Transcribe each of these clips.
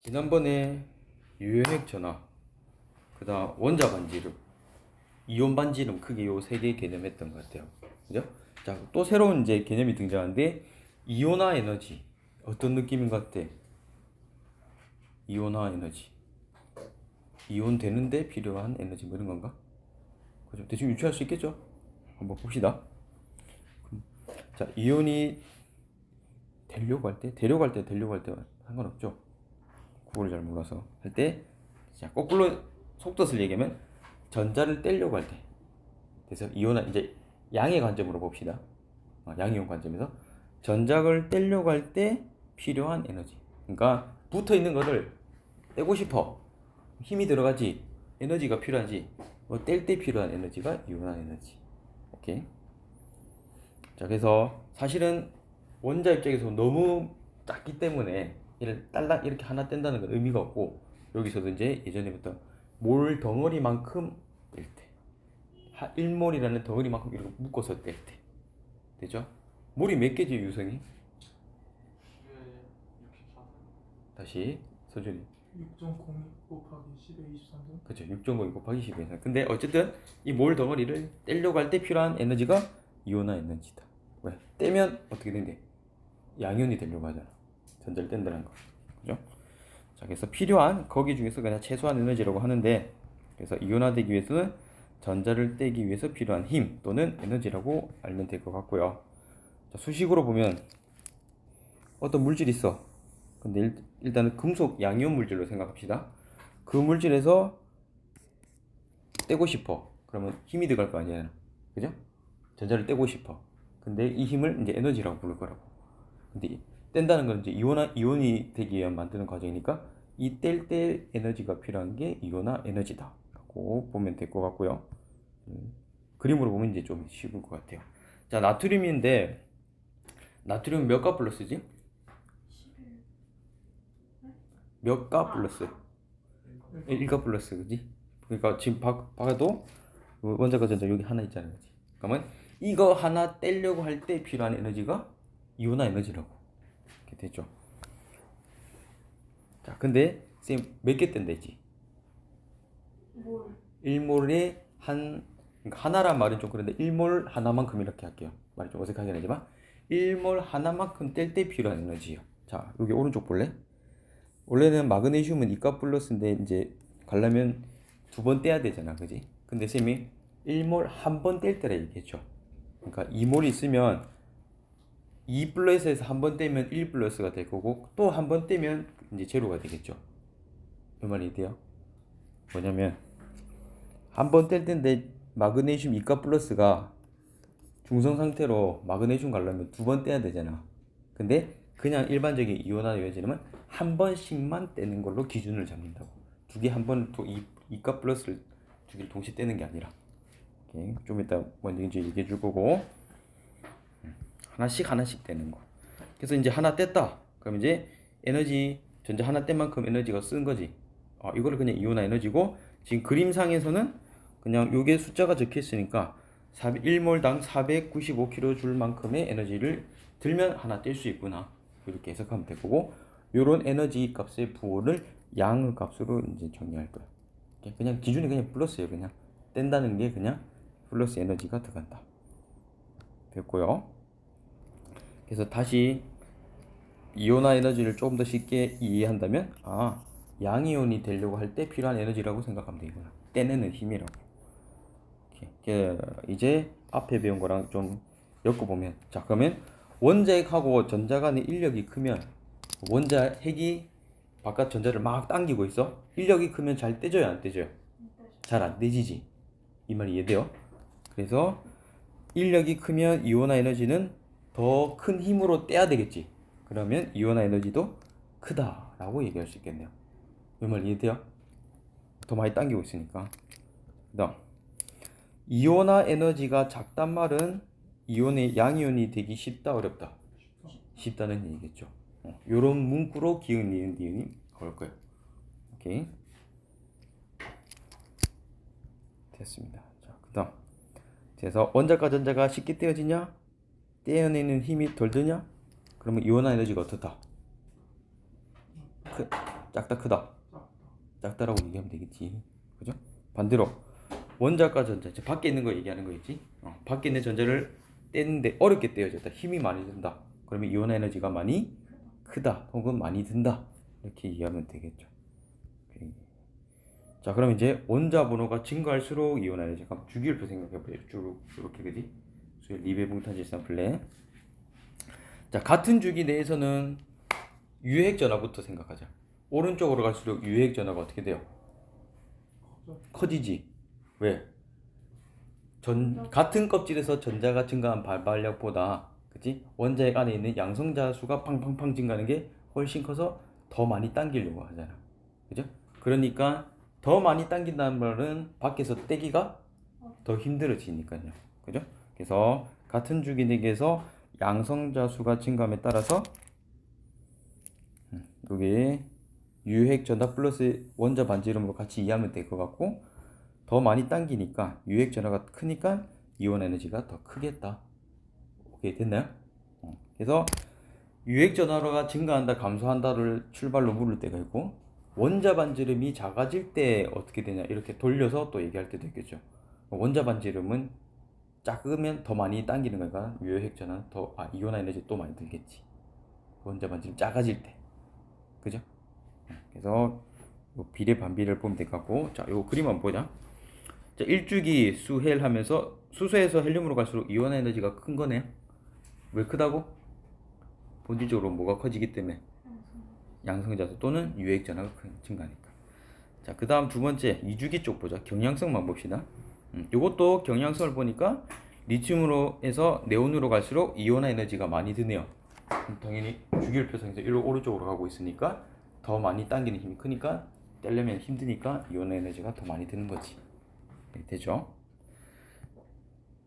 지난번에 유효핵 전화, 그다음 원자 반지름, 이온 반지름 크게 요 세 개 개념했던 것 같아요. 그죠? 자, 또 새로운 이제 개념이 등장하는데 이온화 에너지. 어떤 느낌인 것 같아? 이온화 에너지. 이온 되는데 필요한 에너지 뭐 이런 건가? 그죠? 대충 유추할 수 있겠죠? 한번 봅시다. 자, 이온이 되려고 할 때, 되려고 할 때 상관없죠? 그걸 잘 몰라서 할 때, 자, 거꾸로 속뜻을 얘기하면 전자를 떼려고 할 때. 그래서 이온화 이제 양의 관점으로 봅시다. 양이온 관점에서 전자를 떼려고 할 때 필요한 에너지. 그러니까 붙어 있는 거를 떼고 싶어. 힘이 들어가지. 에너지가 필요하지. 뭐 뗄 때 필요한 에너지가 이온화 에너지. 오케이. 자, 그래서 사실은 원자 입장에서 너무 작기 때문에 이렇게 하나 뗀다는 건 의미가 없고, 여기서도 이제 예전에부터 몰 덩어리만큼 뗄 때, 1몰이라는 덩어리만큼 이렇게 묶어서 뗄 때 되죠? 몰이 몇 개지, 유성이? 다시 서준이. 6.02 곱하기 10의 23등. 그렇죠. 6.52 곱하기 10이에요. 근데 어쨌든 이 몰 덩어리를 떼려고 할 때 필요한 에너지가 이온화 에너지다. 왜? 떼면 어떻게 된대? 양이온이 되려고 하잖아. 전자를 뗀다는 거. 그죠? 자, 그래서 필요한 거기 중에서 그냥 최소한 에너지라고 하는데, 그래서 이온화되기 위해서는 전자를 떼기 위해서 필요한 힘 또는 에너지라고 알면 될 것 같고요. 자, 수식으로 보면 어떤 물질이 있어. 근데 일단은 금속 양이온 물질로 생각합시다. 그 물질에서 떼고 싶어. 그러면 힘이 들어갈 거 아니야. 그죠? 전자를 떼고 싶어. 근데 이 힘을 이제 에너지라고 부를 거라고. 근데 뗀다는 건 이제 이온이 되기 위한 만드는 과정이니까 이 뗄 때 에너지가 필요한 게 이온화 에너지다 라고 보면 될 것 같고요. 그림으로 보면 이제 좀 쉬울 것 같아요. 자, 나트륨인데 나트륨 몇 가 플러스지? 몇 가 플러스? 1가 플러스, 그지? 그러니까 지금 봐도 원자과 전자 여기 하나 있잖아요, 그지? 그러면 이거 하나 떼려고 할 때 필요한 에너지가 이온화 에너지라고 이렇게 되죠. 자, 근데 쌤 몇 개 뗀다 했지? 1몰에 그러니까 하나란 말은 좀 그런데 1몰 하나만큼 이렇게 할게요. 말이 좀 어색하긴 하지만 1몰 하나만큼 뗄 때 필요한 에너지요. 자, 여기 오른쪽 볼래? 원래는 마그네슘은 이가 플러스인데 이제 가려면 두 번 떼야 되잖아, 그지? 근데 쌤이 1몰 한 번 뗄 때라 얘기했죠. 그러니까 2몰이 있으면 2 플러스에서 한 번 떼면 1 플러스가 될 거고, 또 한 번 떼면 이제 제로가 되겠죠. 이 말이 돼요? 뭐냐면 한 번 뗄 텐데 마그네슘 이가 플러스가 중성 상태로 마그네슘 가려면 두 번 떼야 되잖아. 근데 그냥 일반적인 이온화 요제는 한 번씩만 떼는 걸로 기준을 잡는다고. 두 개 한 번 이가 플러스를 두 개를 동시에 떼는 게 아니라. 오케이. 좀 이따 먼저 이제 얘기해 줄 거고, 하나씩 떼는 거. 그래서 이제 하나 뗐다. 그럼 이제 에너지 전자 하나 뗀 만큼 에너지가 쓴 거지. 이거를 그냥 이온화 에너지고, 지금 그림상에서는 그냥 요게 숫자가 적혀 있으니까 1몰당 495kJ 만큼의 에너지를 들면 하나 뗄 수 있구나. 이렇게 해석하면 될 거고, 요런 에너지 값의 부호를 양의 값으로 이제 정리할 거야. 그냥 기준이 그냥 플러스예요. 그냥 뗀다는 게 그냥 플러스 에너지가 들어간다. 됐고요. 그래서 다시 이온화 에너지를 조금 더 쉽게 이해한다면, 양이온이 되려고 할 때 필요한 에너지라고 생각하면 되구나. 떼내는 힘이라고. 이제 앞에 배운 거랑 좀 엮어보면, 자, 그러면 원자핵하고 전자 간의 인력이 크면 원자핵이 바깥 전자를 막 당기고 있어. 인력이 크면 잘 떼져요, 안 떼져요? 잘 안 떼지지. 이 말이 이해돼요? 그래서 인력이 크면 이온화 에너지는 더 큰 힘으로 떼야 되겠지. 그러면 이온화 에너지도 크다라고 얘기할 수 있겠네요. 이 말 이해돼요? 더 많이 당기고 있으니까. 그다음 이온화 에너지가 작단 말은 이온의 양이온이 되기 쉽다, 어렵다? 쉽다는 얘기겠죠. 요런 문구로 기은, 니은, 디은이 나올 거예요. 오케이. 됐습니다. 자, 그다음. 그래서 원자과 전자가 쉽게 떼어지냐? 떼어내는 힘이 덜 드냐? 그러면 이온화 에너지가 어떻다? 작다 크다? 작다. 작다라고 얘기하면 되겠지. 그죠? 반대로 원자과 전자, 저 밖에 있는 거 얘기하는 거겠지. 밖에 있는 전자를 떼는데 어렵게 떼어졌다. 힘이 많이 든다. 그러면 이온 에너지가 많이 크다 혹은 많이 든다. 이렇게 이해하면 되겠죠. 오케이. 자, 그럼 이제 원자 번호가 증가할수록 이온 에너지가 주기율표 생각해봐요. 쭉 이렇게 그지? 수열 리베붕탄질산 플레. 자, 같은 주기 내에서는 유핵 전하부터 생각하자. 오른쪽으로 갈수록 유핵 전하가 어떻게 돼요? 커지지. 왜? 같은 껍질에서 전자가 증가한 발발력보다 그치? 원자핵 안에 있는 양성자 수가 팡팡팡 증가하는 게 훨씬 커서 더 많이 당기려고 하잖아. 그죠? 그러니까 더 많이 당긴다는 말은 밖에서 떼기가 더 힘들어지니까요. 그죠? 그래서 같은 주기 내에서 양성자 수가 증가함에 따라서 여기 유핵 전하 플러스 원자 반지름으로 같이 이해하면 될 것 같고, 더 많이 당기니까 유핵 전하가 크니까 이온 에너지가 더 크겠다. 오케이, 됐나요? 그래서 유핵 전하가 증가한다 감소한다를 출발로 물을 때가 있고, 원자 반지름이 작아질 때 어떻게 되냐 이렇게 돌려서 또 얘기할 때도 있겠죠. 원자 반지름은 작으면 더 많이 당기는 거니까 유핵 전하 이온 에너지 또 많이 들겠지. 원자 반지름 작아질 때. 그죠? 그래서 비례 반비례를 보면 될 것 같고, 자, 요 그림 한번 보자. 자, 일주기 수헬 하면서 수소에서 헬륨으로 갈수록 이온 에너지가 큰 거네요. 왜 크다고? 본질적으로 뭐가 커지기 때문에 양성자수 또는 유핵 전하가 증가하니까. 자, 그 다음 두 번째 2주기 쪽 보자. 경량성만 봅시다. 요것도 경량성을 보니까 리튬으로 해서 네온으로 갈수록 이온 에너지가 많이 드네요. 당연히 주기율표상에서 이로 오른쪽으로 가고 있으니까 더 많이 당기는 힘이 크니까 떼려면 힘드니까 이온 에너지가 더 많이 드는 거지. 네, 되죠?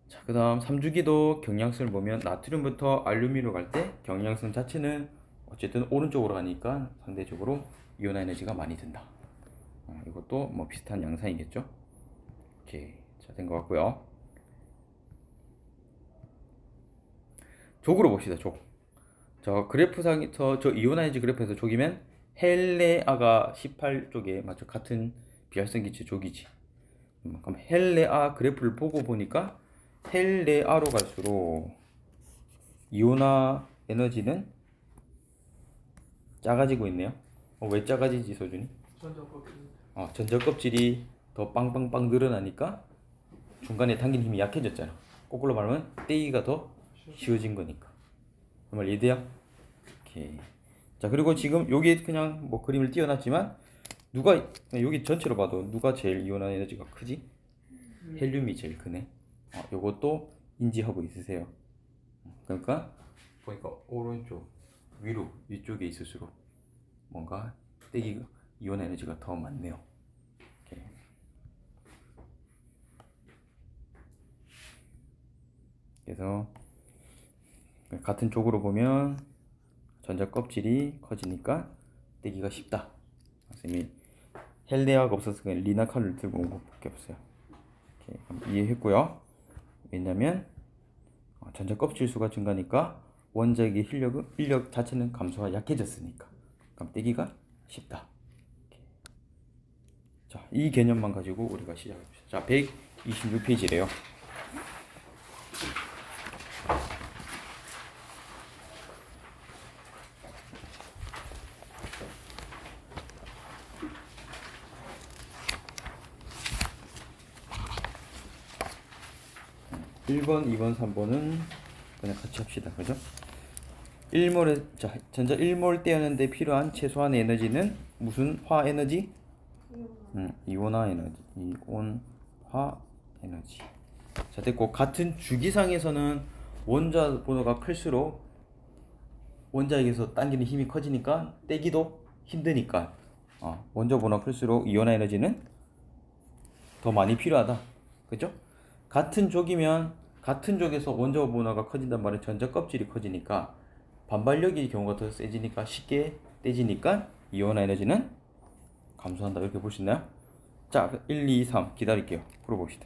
자, 그 다음 3주기도 경량성을 보면 나트륨부터 알루미늄으로 갈 때 경량성 자체는 어쨌든 오른쪽으로 가니까 상대적으로 이온 에너지가 많이 든다. 이것도 뭐 비슷한 양상이겠죠? 오케이, 자, 된 것 같고요. 족으로 봅시다. 족. 저 그래프상에서 저 이온 에너지 그래프에서 족이면 헬레아가 18쪽에 맞죠? 같은 비활성 기체 족이지. 그럼 헬레아 그래프를 보니까 헬레아로 갈수록 이온화 에너지는 작아지고 있네요. 왜 작아지지, 소준이? 전자 껍질이 더 빵빵빵 늘어나니까 중간에 당긴 힘이 약해졌잖아. 거꾸로 말하면 떼기가 더 쉬워진 거니까. 정말 이해돼요? 오케이. 자, 그리고 지금 여기 그냥 뭐 그림을 띄워놨지만 누가 여기 전체로 봐도 누가 제일 이온화 에너지가 크지? 헬륨이 제일 크네. 요것도 인지하고 있으세요. 그러니까 보니까 오른쪽 위로 위쪽에 있을수록 뭔가 떼기가 이온 에너지가 더 많네요. 이렇게. 그래서 같은 쪽으로 보면 전자 껍질이 커지니까 떼기가 쉽다. 선생님이 헬레아가 없어서 그냥 리나칼을 들고 온 것밖에 없어요. 이렇게 이해했고요. 왜냐면 전자 껍질 수가 증가하니까 원자핵의 인력 자체는 감소가 약해졌으니까 그럼 떼기가 쉽다. 자, 이 개념만 가지고 우리가 시작합시다. 자, 126페이지래요. (1번) (2번) (3번은) 그냥 같이 합시다. 그죠? 1몰에 자, 전자 1몰 떼었는데 필요한 최소한의 에너지는 무슨 화 에너지? 이온화 에너지. 이온화 에너지. 자, 됐고, 같은 주기상에서는 원자 번호가 클수록 원자에게서 당기는 힘이 커지니까 떼기도 힘드니까 원자 번호가 클수록 이온화 에너지는 더 많이 필요하다. 그죠? 같은 족이면 같은 족에서 원자 번호가 커진단 말은 전자 껍질이 커지니까 반발력의 경우가 더 세지니까 쉽게 떼지니까 이온화 에너지는 감소한다. 이렇게 볼 수 있나요? 자, 1, 2, 3 기다릴게요. 풀어봅시다.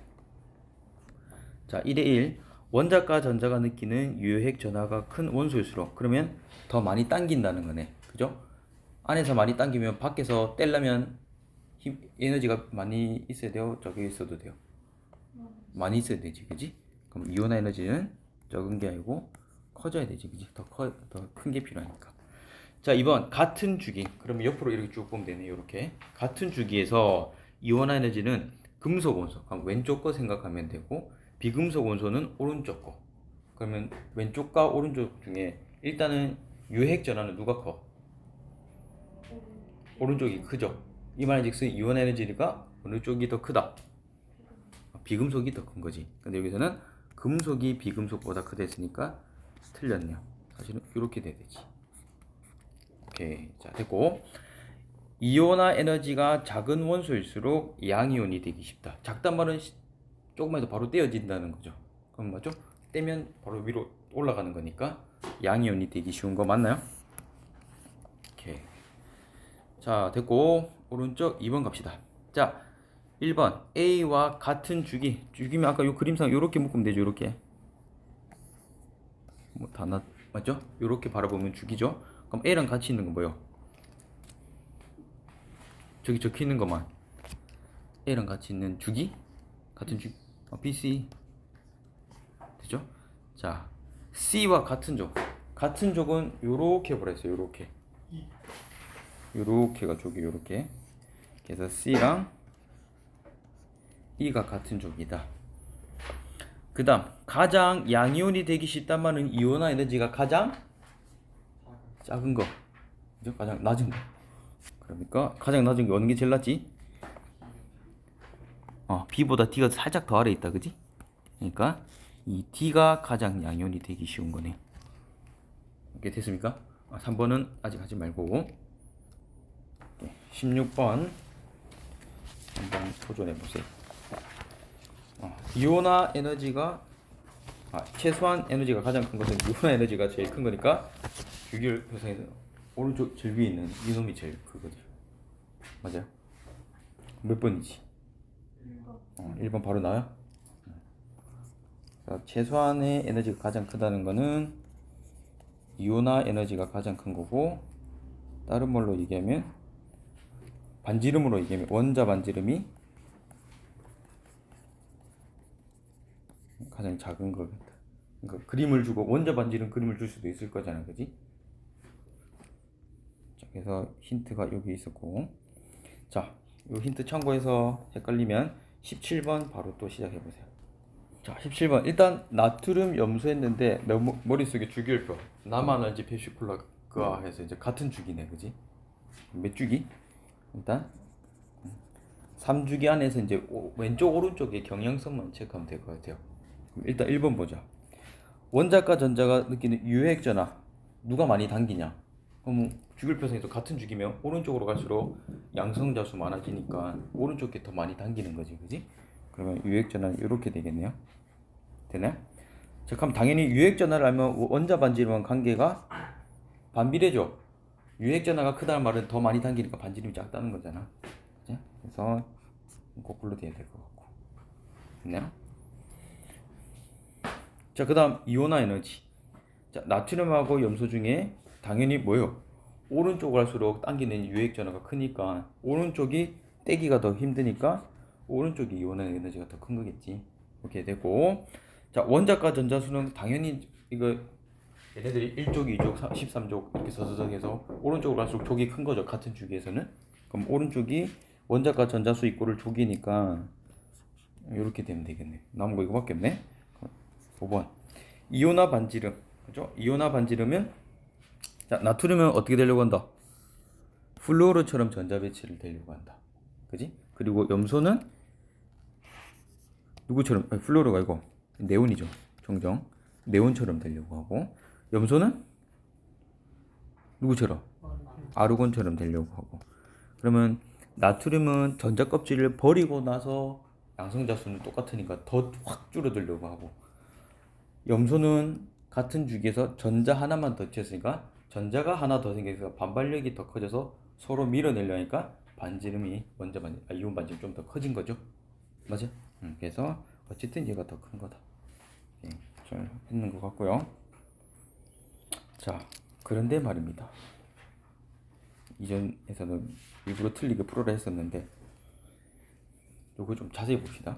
자, 1에 1 원자과 전자가 느끼는 유핵 전하가 큰 원소일수록 그러면 더 많이 당긴다는 거네. 그죠? 안에서 많이 당기면 밖에서 떼려면 에너지가 많이 있어야 돼요? 적게 있어도 돼요? 많이 있어야 되지, 그지? 그럼 이온화 에너지는 적은 게 아니고 커져야 되지, 그지? 더 큰 게 필요하니까. 자, 2번 같은 주기. 그러면 옆으로 이렇게 쭉 보면 되네. 이렇게 같은 주기에서 이온화 에너지는 금속 원소, 그럼 왼쪽 거 생각하면 되고, 비금속 원소는 오른쪽 거. 그러면 왼쪽과 오른쪽 중에 일단은 유핵 전하는 누가 커? 오른쪽이 크죠. 이 말인즉슨 이온 에너지가 어느 쪽이 더 크다? 비금속이 더 큰 거지. 근데 여기서는 금속이 비금속보다 크다 했으니까 틀렸네요. 사실은 이렇게 돼야 되지. 오케이, 자 됐고, 이온화 에너지가 작은 원소일수록 양이온이 되기 쉽다. 작단 말은 조금만 해도 바로 떼어진다는 거죠. 그럼 맞죠? 떼면 바로 위로 올라가는 거니까 양이온이 되기 쉬운 거 맞나요? 오케이. 자 됐고, 오른쪽 2번 갑시다. 자 1번 A와 같은 주기면 아까 요 그림상 요렇게 묶으면 되죠. 요렇게 뭐 다 맞죠? 요렇게 바라보면 주기죠. 그럼 A랑 같이 있는 건 뭐요? 저기 적혀 있는 것만 A랑 같이 있는 주기? 같은 주기 BC 되죠? 자 C와 같은 족은 요렇게 보냈어요. 요렇게가 족이 요렇게. 그래서 C랑 E가 같은 족이다. 그 다음 가장 양이온이 되기 쉽단 말은 이온화 에너지가 가장 작은 거, 그죠? 가장 낮은 거. 그러니까 가장 낮은 게 어느 게 제일 낮지? B보다 D가 살짝 더 아래 있다, 그지? 그러니까 이 D가 가장 양이온이 되기 쉬운 거네. 이렇게 됐습니까? 3번은 아직 하지 말고 16번 한번 도전해 보세요. 이온화 에너지가 최소한 에너지가 가장 큰 것은 이온화 에너지가 제일 큰 거니까 규결 표상에서 오른쪽 제일 위에 있는 이놈이 제일 크거든. 맞아요? 몇 번이지? 1번 바로 나와요? 최소한의 에너지가 가장 크다는 거는 이온화 에너지가 가장 큰 거고, 다른 말로 얘기하면 반지름으로 얘기하면 원자 반지름이 가장 작은 거겠다. 그러니까 그림을 주고 원자 반지름 그림을 줄 수도 있을 거잖아, 그지? 자, 그래서 힌트가 여기 있었고, 자, 이 힌트 참고해서 헷갈리면 17번 바로 또 시작해 보세요. 자, 17번 일단 나트륨 염소했는데 내 머릿속에 주기율표 나만 알지 펩시콜라가 해서 이제 같은 주기네, 그지? 몇 주기? 일단 3주기 안에서 이제 왼쪽 오른쪽의 경향성만 체크하면 될 것 같아요. 그럼 일단 1번 보자. 원자과 전자가 느끼는 유핵 전하 누가 많이 당기냐? 그럼 주기율표상에서 같은 주기면 오른쪽으로 갈수록 양성자 수 많아지니까 오른쪽에 더 많이 당기는 거지, 그지? 그러면 유핵 전하는 이렇게 되겠네요. 되나요? 자, 그럼 당연히 유핵 전하를 알면 원자 반지름과 관계가 반비례죠. 유핵 전하가 크다는 말은 더 많이 당기니까 반지름이 작다는 거잖아. 그치? 그래서 거꾸로 돼야 될 것 같고. 됐나요? 자, 그 다음 이온화 에너지. 자, 나트륨하고 염소 중에 당연히 뭐요? 오른쪽으로 갈수록 당기는 유핵 전하가 크니까 오른쪽이 떼기가 더 힘드니까 오른쪽이 이온화 에너지가 더 큰 거겠지. 이렇게 되고, 자, 원자과 전자수는 당연히 이거 얘네들이 1족, 2족, 13족 이렇게 서서적해서 오른쪽으로 갈수록 족이 큰 거죠. 같은 주기에서는. 그럼 오른쪽이 원자과 전자수 이꼴을 족이니까 이렇게 되면 되겠네. 남은 거 이거밖에 없네. 5번 이온화 반지름, 그죠? 이온화 반지름은, 자, 나트륨은 어떻게 되려고 한다? 플루오르처럼 전자 배치를 되려고 한다, 그지? 그리고 염소는 누구처럼? 플루오르가 아니고 네온이죠. 종종 네온처럼 되려고 하고, 염소는 누구처럼? 아르곤처럼 되려고 하고. 그러면 나트륨은 전자 껍질을 버리고 나서 양성자 수는 똑같으니까 더 확 줄어들려고 하고, 염소는 같은 주기에서 전자 하나만 더 쳤으니까 전자가 하나 더 생겨서 반발력이 더 커져서 서로 밀어내려니까 반지름이 이온 반지름 좀 더 커진 거죠. 맞아? 그래서 어쨌든 얘가 더 큰 거다. 잘 했는 것 같고요. 자, 그런데 말입니다. 이전에서는 일부러 틀리게 풀어라 했었는데 요거 좀 자세히 봅시다.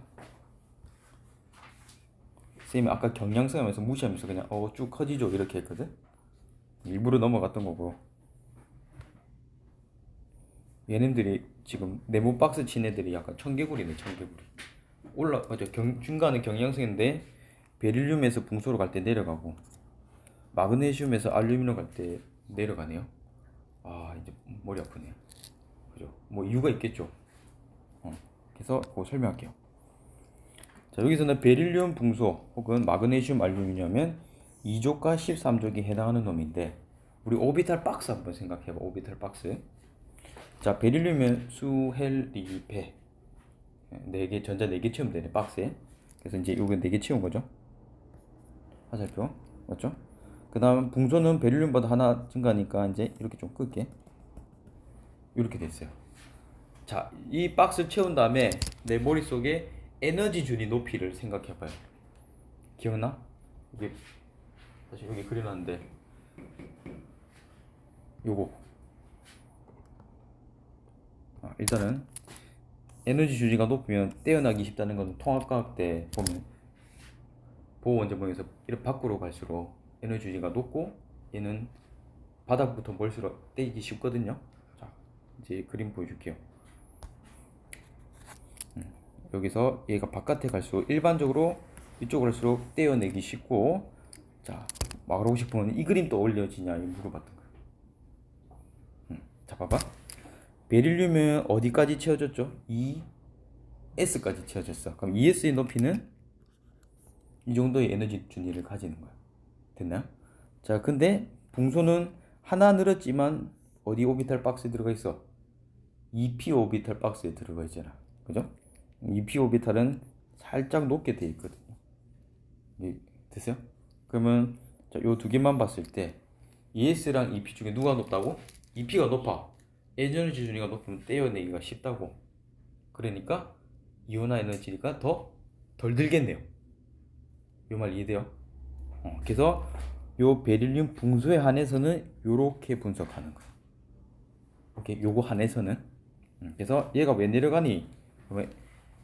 쌤이 아까 경향성 하면서 무시하면서 그냥 쭉 커지죠 이렇게 했거든. 일부러 넘어갔던 거고, 얘네들이 지금 네모 박스 친 애들이 약간 청개구리네. 청개구리 맞아. 중간은 경향성인데 베릴륨에서 붕소로 갈 때 내려가고 마그네슘에서 알루미늄 갈 때 내려가네요. 이제 머리 아프네. 그죠? 뭐 이유가 있겠죠. 그래서 그거 설명할게요. 자, 여기서는 베릴륨 붕소 혹은 마그네슘 알루미늄은 2족과 13족이 해당하는 놈인데, 우리 오비탈 박스 한번 생각해봐. 오비탈 박스. 자, 베릴륨은 수헬리배 4개, 전자 4개 채우면 되네, 박스에. 그래서 이제 요거 4개 채운 거죠. 화살표. 맞죠? 그 다음 붕소는 베릴륨보다 하나 증가하니까 이제 이렇게 좀 끌게. 이렇게 됐어요. 자, 이 박스 채운 다음에 내 머릿속에 에너지 준위 높이를 생각해봐요. 기억나? 이게 다시 여기 그려놨는데 요거 일단은 에너지 준위가 높으면 떼어나기 쉽다는 건 통합과학 때 보면 보호원자봉에서 이렇게 밖으로 갈수록 에너지 준위가 높고 얘는 바닥부터 멀수록 떼기 쉽거든요. 자, 이제 그림 보여줄게요. 여기서 얘가 바깥에 갈수록 일반적으로 이쪽으로 갈수록 떼어내기 쉽고, 자, 말하고 싶으면 이 그림 또 올려지냐 물어봤던 거예요. 자, 봐봐. 베릴륨은 어디까지 채워졌죠? ES까지 채워졌어. 그럼 ES의 높이는 이 정도의 에너지 준위를 가지는 거야. 됐나요? 자, 근데 붕소는 하나 늘었지만 어디 오비탈 박스에 들어가 있어? EP 오비탈 박스에 들어가 있잖아. 그죠? EP 오비탈은 살짝 높게 돼 있거든요. 됐어요? 그러면 요 두 개만 봤을 때 ES랑 EP 중에 누가 높다고? EP가 높아. 에너지 준위가 높으면 떼어내기가 쉽다고. 그러니까 이온화 에너지가 덜 들겠네요. 요 말 이해돼요? 그래서 요 베릴륨 붕소에 한해서는 요렇게 분석하는 거예요. 오케이, 요거 한해서는. 그래서 얘가 왜 내려가니?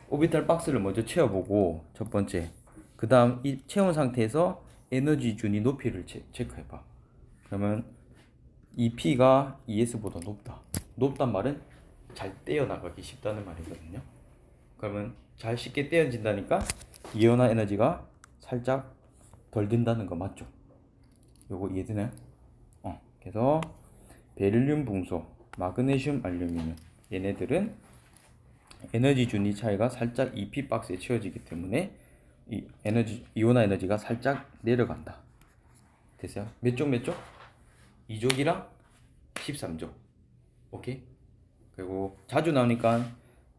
오비탈 박스를 먼저 채워보고, 첫 번째. 그 다음 이 채운 상태에서 에너지 준위 높이를 체크해봐. 그러면 EP가 ES보다 높단 말은 잘 떼어나가기 쉽다는 말이거든요. 그러면 잘 쉽게 떼어진다니까 이온화 에너지가 살짝 덜 든다는 거 맞죠? 요거 이해되나요? 그래서 베릴륨 붕소, 마그네슘 알루미늄 얘네들은 에너지 준위 차이가 살짝 EP 박스에 채워지기 때문에 이 이온화 에너지가 살짝 내려간다. 됐어요? 몇 족? 2족이랑 13족. 오케이? 그리고 자주 나오니까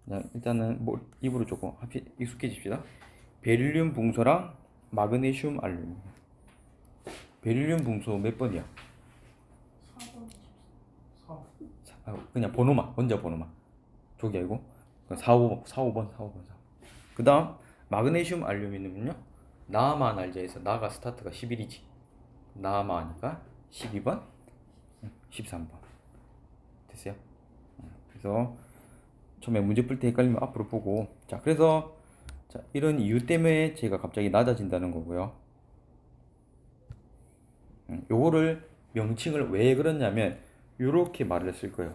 그냥 일단은 뭐 입으로 조금 익숙해집시다. 베릴륨 붕소랑 마그네슘 알루미늄. 베릴륨 붕소 몇 번이야? 4번. 그냥 번호만, 원자 번호만. 족이 아니고 4, 5번. 그 다음 마그네슘 알루미늄은요, 나만 알자 해서 나가 스타트가 11이지. 나마니까 12번, 13번. 됐어요? 그래서 처음에 문제 풀 때 헷갈리면 앞으로 보고. 자, 그래서 이런 이유 때문에 제가 갑자기 낮아진다는 거고요. 요거를 명칭을 왜 그러냐면 요렇게 말을 쓸 거예요.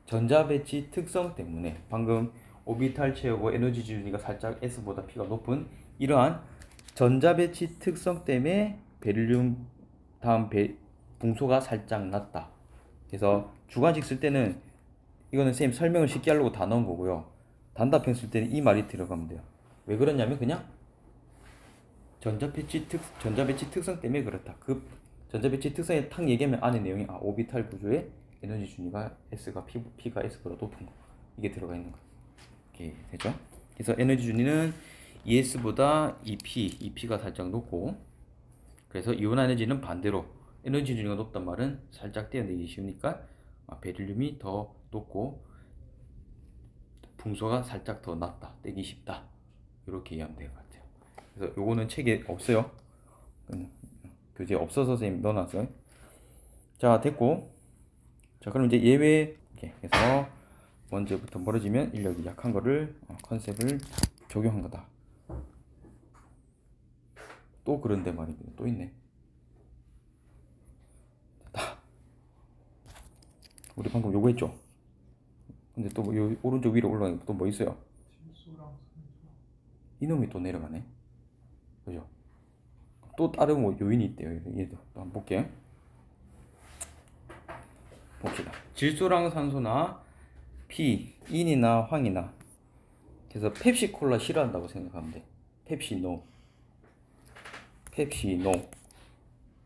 전자 배치 특성 때문에, 방금 오비탈 채우고 에너지 준위가 살짝 S보다 P가 높은 이러한 전자 배치 특성 때문에 베릴륨 다음 붕소가 살짝 낮다. 그래서 주관식 쓸 때는 이거는 선생님 설명을 쉽게 하려고 다 넣은 거고요. 단답형 쓸 때는 이 말이 들어가면 돼요. 왜 그러냐면 그냥 전자 배치 특성 때문에 그렇다. 그 전자 배치 특성에 탁 얘기하면 안에 내용이 오비탈 구조의 에너지 준위가 S가 P가 S보다 높은 거, 이게 들어가 있는 거. 이렇게 되죠. 그래서 에너지 준위는 ES보다 EP가 살짝 높고, 그래서 이온화 에너지는 반대로 에너지 준위가 높단 말은 살짝 떼어내기 쉬우니까 베릴륨이 더 높고 붕소가 살짝 더 낮다, 떼기 쉽다, 이렇게 이해하면 될 것 같아요. 그래서 요거는 책에 없어요. 교재에 없어서 선생님 넣어놨어요. 자, 됐고, 자, 그럼 이제 예외 이렇게 해서 먼저부터 멀어지면 인력이 약한 거를 컨셉을 적용한 거다. 또 그런데 말입니다. 또 있네. 됐다. 우리 방금 요거 했죠? 근데 또 요 오른쪽 위로 올라가니까 또 뭐 있어요? 질소랑 산소. 이놈이 또 내려가네. 그죠? 또 다른 뭐 요인이 있대요. 얘도 또 한번 볼게요. 봅시다. 질소랑 산소나 피, 인이나 황이나. 그래서 펩시콜라 싫어한다고 생각하면 돼. 펩시 노. 펩시 노.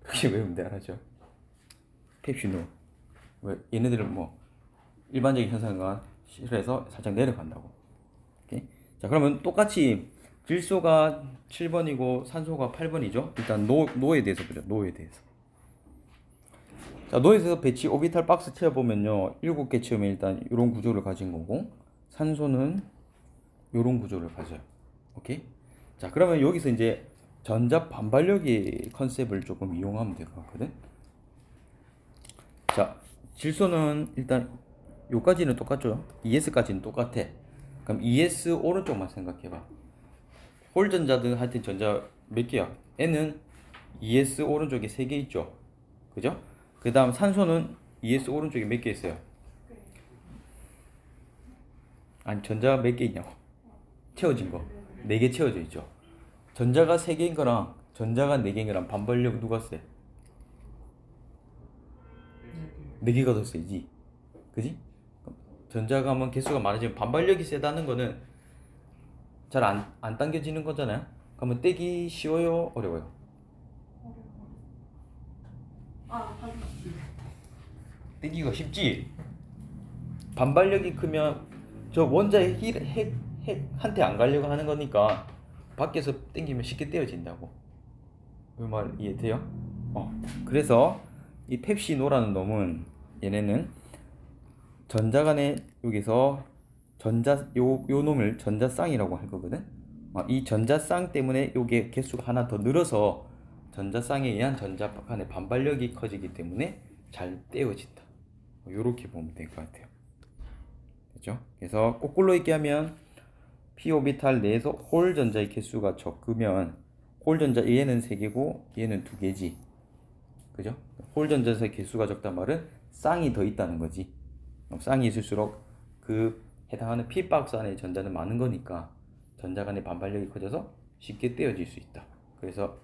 그렇게 외우면 돼. 알았죠? 펩시 노. 왜 얘네들은 뭐 일반적인 현상과 싫어해서 살짝 내려간다고. 오케이? 자, 그러면 똑같이 질소가 7번이고 산소가 8번이죠. 일단 노에 대해서 보죠. 노에 대해서. 자, 노에서 배치 오비탈 박스 채워보면요, 7개 채우면 일단 이런 구조를 가진 거고, 산소는 이런 구조를 가져요. 오케이? 자, 그러면 여기서 이제 전자 반발력의 컨셉을 조금 이용하면 될 것 같거든. 자, 질소는 일단 요까지는 똑같죠. ES까지는 똑같아. 그럼 ES 오른쪽만 생각해봐. 홀 전자든 하여튼 전자 몇 개야? N은 ES 오른쪽에 3개 있죠. 그죠? 그 다음 산소는 ES 오른쪽에 몇 개 있어요? 아니, 전자가 몇 개 있냐고. 채워진 거. 4개 채워져 있죠. 전자가 3개인 거랑 전자가 4개인 거랑 반발력 누가 세? 4개가 더 세지. 그지? 전자가 하면 개수가 많아지면 반발력이 세다는 거는 잘 안 당겨지는 거잖아요. 그러면 떼기 쉬워요? 어려워요? 떼기가 쉽지? 반발력이 크면 저 원자의 핵한테 안 가려고 하는 거니까 밖에서 땡기면 쉽게 떼어진다고. 그 말 이해돼요? 그래서 이 펩시노라는 놈은 얘네는 전자 간에 여기서 요 놈을 전자쌍이라고 할 거거든. 이 전자쌍 때문에 요게 개수가 하나 더 늘어서 전자쌍에 의한 전자 간의 반발력이 커지기 때문에 잘 떼어진다. 요렇게 보면 될 것 같아요. 됐죠? 그래서 거꾸로 얘기하면 p 오비탈 내에서 홀 전자의 개수가 적으면 홀 전자 얘는 3개고 얘는 2개지. 그죠? 홀 전자의 개수가 적단 말은 쌍이 더 있다는 거지. 쌍이 있을수록 그 해당하는 p 박스 안에 전자는 많은 거니까 전자 간의 반발력이 커져서 쉽게 떼어질 수 있다. 그래서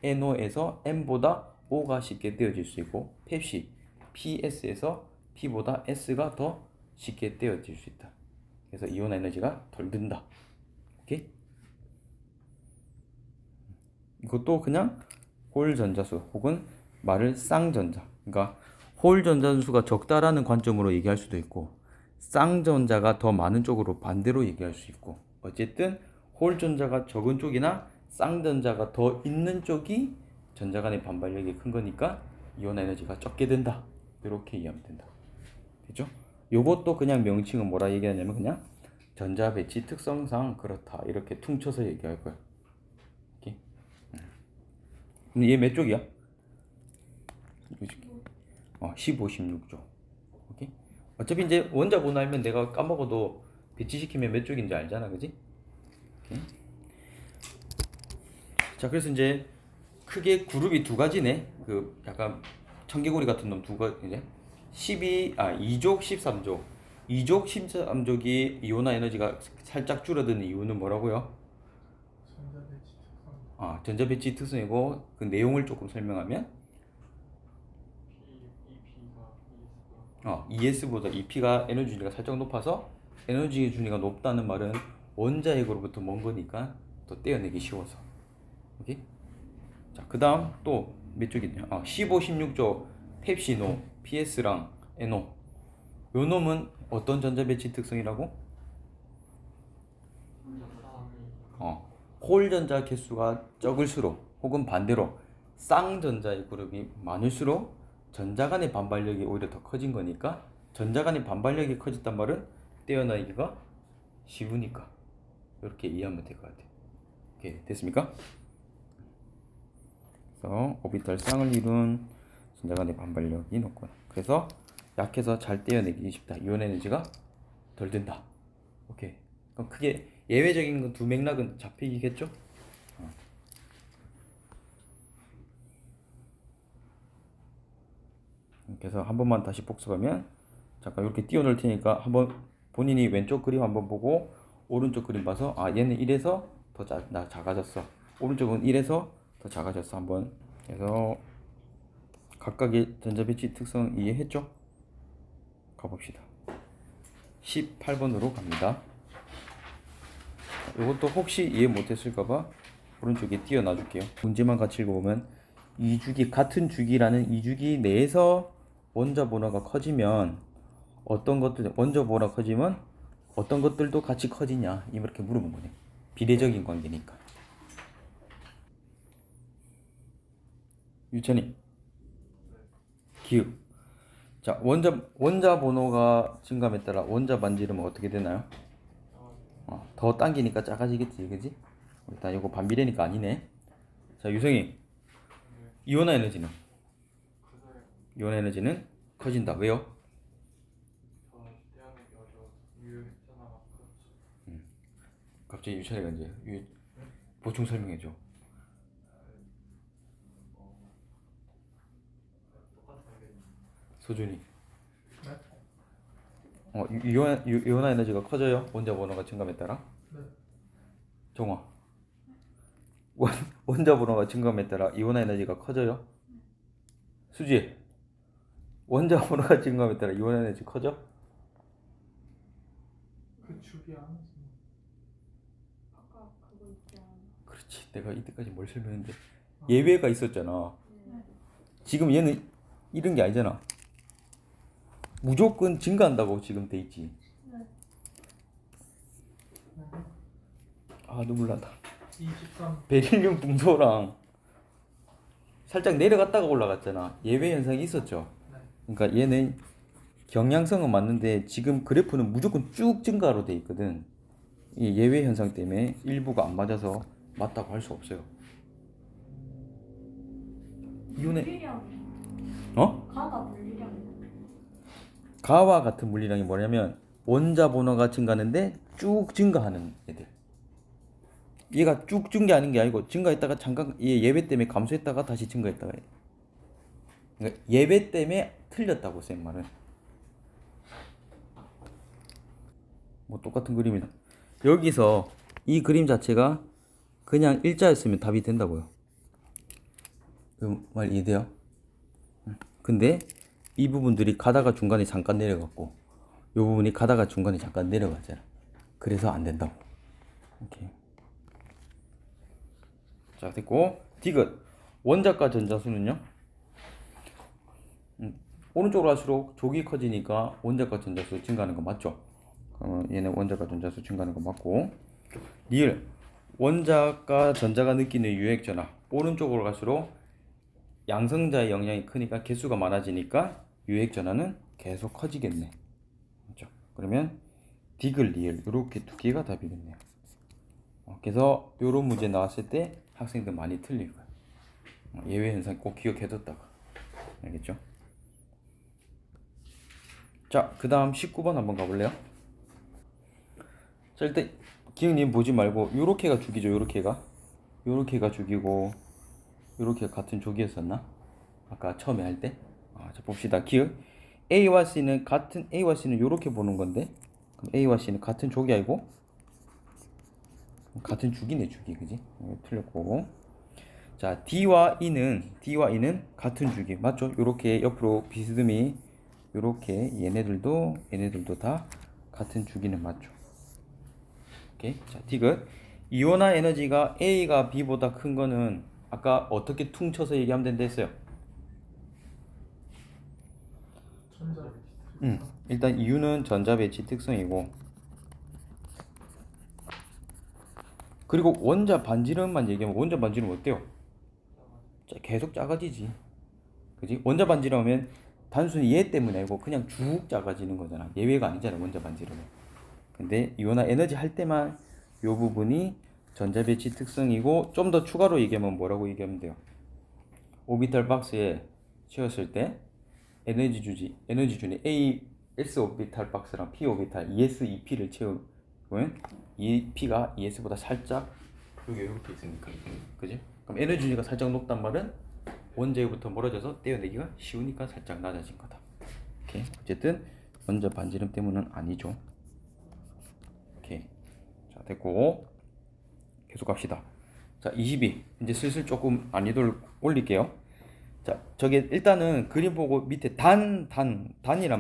NO에서 M보다 O가 쉽게 떼어질 수 있고 펩시 PS에서 P보다 S가 더 쉽게 떼어질 수 있다. 그래서 이온 에너지가 덜 든다. 오케이? 이것도 그냥 홀 전자수 혹은 말을 쌍전자. 그러니까 홀 전자수가 적다라는 관점으로 얘기할 수도 있고 쌍전자가 더 많은 쪽으로 반대로 얘기할 수 있고 어쨌든 홀 전자가 적은 쪽이나 쌍전자가 더 있는 쪽이 전자 간의 반발력이 큰 거니까 이온 에너지가 적게 된다. 이렇게 이해하면 된다. 됐죠? 요것도 그냥 명칭은 뭐라 얘기하냐면 그냥 전자 배치 특성상 그렇다. 이렇게 퉁쳐서 얘기할 거야. 오케이? 근데 얘 몇 쪽이야? 15, 16쪽. 오케이? 어차피 이제 원자 번호 알면 내가 까먹어도 배치시키면 몇 쪽인지 알잖아. 그지? 오케이? 자, 그래서 이제 크게 그룹이 2가지네. 그 약간 청개구리 같은 놈 2가지 이제 2족 13족. 2족 13족이 이온화 에너지가 살짝 줄어드는 이유는 뭐라고요? 전자 배치 특성. 전자 배치 특성이고 그 내용을 조금 설명하면 ES보다 EP가 에너지 준위가 살짝 높아서 에너지 준위가 높다는 말은 원자핵으로부터 먼 거니까 더 떼어내기 쉬워서. 오케이? 자, 그 다음 또 몇 쪽이냐? 15, 16쪽 펩시노, PS랑 NO. 요 놈은 어떤 전자 배치 특성이라고? 홀 전자 개수가 적을수록 혹은 반대로 쌍전자의 그룹이 많을수록 전자 간의 반발력이 오히려 더 커진 거니까 전자 간의 반발력이 커졌단 말은 떼어내기가 쉬우니까 이렇게 이해하면 될 것 같아요. 오케이, 됐습니까? 그래서 오비탈 쌍을 이룬 전자 간의 반발력이 높구나. 그래서 약해서 잘 떼어내기 쉽다. 이온 에너지가 덜 든다. 오케이. 그럼 크게 예외적인 건 두 맥락은 잡히겠죠? 그래서 한 번만 다시 복습하면 잠깐 이렇게 띄워놓을 테니까 한번 본인이 왼쪽 그림 한번 보고 오른쪽 그림 봐서 아 얘는 이래서 더 작아졌어. 오른쪽은 이래서 더 작아졌어. 한번 해서 각각의 전자배치 특성 이해했죠? 가봅시다. 18번으로 갑니다. 이것도 혹시 이해 못했을까봐 오른쪽에 띄워놔줄게요. 문제만 같이 읽어보면 이주기 같은 주기라는 이주기 내에서 원자 번호가 커지면 어떤 것들 원자 번호가 커지면 어떤 것들도 같이 커지냐 이렇게 물어본 거네. 비례적인 관계니까. 유찬이 기억. 자 원자 번호가 증감에 따라 원자 반지름은 어떻게 되나요? 더 당기니까 작아지겠지, 그지? 일단 이거 반비례니까 아니네. 자 유성이 이온화 에너지는 이온 에너지는 커진다. 왜요? 갑자기 유찬이가 이제 보충 설명해줘. 소준이. 이온화 에너지가 커져요? 원자 번호가 증감에 따라? 네. 정화. 원자 번호가 증감에 따라 이온화 에너지가 커져요? 수지. 원자 번호가 증감에 따라 이온화 에너지 커져? 그 주기 안에서 아까 그거 있잖아. 그렇지. 내가 이때까지 뭘 설명했는데 예외가 있었잖아. 지금 얘는 이런 게 아니잖아. 무조건 증가한다고 지금 돼 있지. 아 눈물 난다. 23. 베릴륨 붕소랑 살짝 내려갔다가 올라갔잖아. 예외 현상이 있었죠. 그러니까 얘는 경향성은 맞는데 지금 그래프는 무조건 쭉 증가로 돼 있거든. 이 예외 현상 때문에 일부가 안 맞아서 맞다고 할 수 없어요. 이온의 물리량. 어? 가가 물리량. 가와 같은 물리량이 뭐냐면 원자 번호가 증가하는데 쭉 증가하는 애들. 얘가 쭉 증가하는 게 아니고 증가했다가 잠깐 얘 예배 때문에 감소했다가 다시 증가했다가 해. 그러니까 예배 때문에 틀렸다고 쌤 말은. 뭐 똑같은 그림이다. 여기서 이 그림 자체가 그냥 일자였으면 답이 된다고요. 그 말 이해돼요? 근데 이 부분들이 가다가 중간에 잠깐 내려갔고 이 부분이 가다가 중간에 잠깐 내려갔잖아. 그래서 안 된다고. 오케이. 자 됐고 디귿 원자과 전자수는요? 오른쪽으로 갈수록 족이 커지니까 원자과 전자수 증가하는 거 맞죠? 얘는 원자과 전자수 증가하는 거 맞고 리을 원자과 전자가 느끼는 유액 전하 오른쪽으로 갈수록 양성자의 영향이 크니까 개수가 많아지니까 유액 전하는 계속 커지겠네. 그렇죠? 그러면 디귿 리을 이렇게 두 개가 답이겠네요. 그래서 이런 문제 나왔을 때 학생들 많이 틀릴 거야. 예외 현상 꼭 기억해뒀다가. 알겠죠? 자, 그 다음 19번 한번 가볼래요? 자, 일단 기억님 보지 말고 요렇게가 죽이죠. 요렇게가 죽이고 요렇게가 같은 족이었었나? 아까 처음에 할 때. 자, 봅시다. 기억. A와 C는 요렇게 보는 건데 그럼 A와 C는 같은 족이 아니고 같은 죽이네. 그지? 틀렸고. 자, D와 E는 같은 주기 맞죠? 요렇게 옆으로 비스듬히 요렇게 얘네들도 다 같은 주기는 맞죠? 오케이. 자, 디귿 이온화 에너지가 A가 B보다 큰 거는 아까 어떻게 퉁쳐서 얘기하면 된다 했어요? 전자. 일단 이유는 전자 배치 특성이고 그리고 원자 반지름만 얘기하면 원자 반지름 어때요? 계속 작아지지. 그지? 원자 반지름하면 단순히 얘 때문에 아니고 그냥 쭉 작아지는 거잖아. 예외가 아니잖아 원자 반지름은. 근데 이온화 에너지 할 때만 요 부분이 전자 배치 특성이고 좀 더 추가로 얘기하면 뭐라고 얘기하면 돼요? 오비탈 박스에 채웠을 때 에너지 주지 에너지 주니 A S 오비탈 박스랑 P 오비탈 ES, EP를 채우면 이 P가 ES보다 살짝 이렇게 있으니까 그지? 그럼 에너지 주니가 살짝 높단 말은 원자로부터 멀어져서 떼어내기가 쉬우니까 살짝 낮아진 거다. 오케이. 어쨌든 원자 반지름 때문은 아니죠. 오케이. 자 됐고 계속 갑시다. 자 22 이제 슬슬 조금 난이도를 올릴게요. 자 저게 일단은 그림 보고 밑에 단이란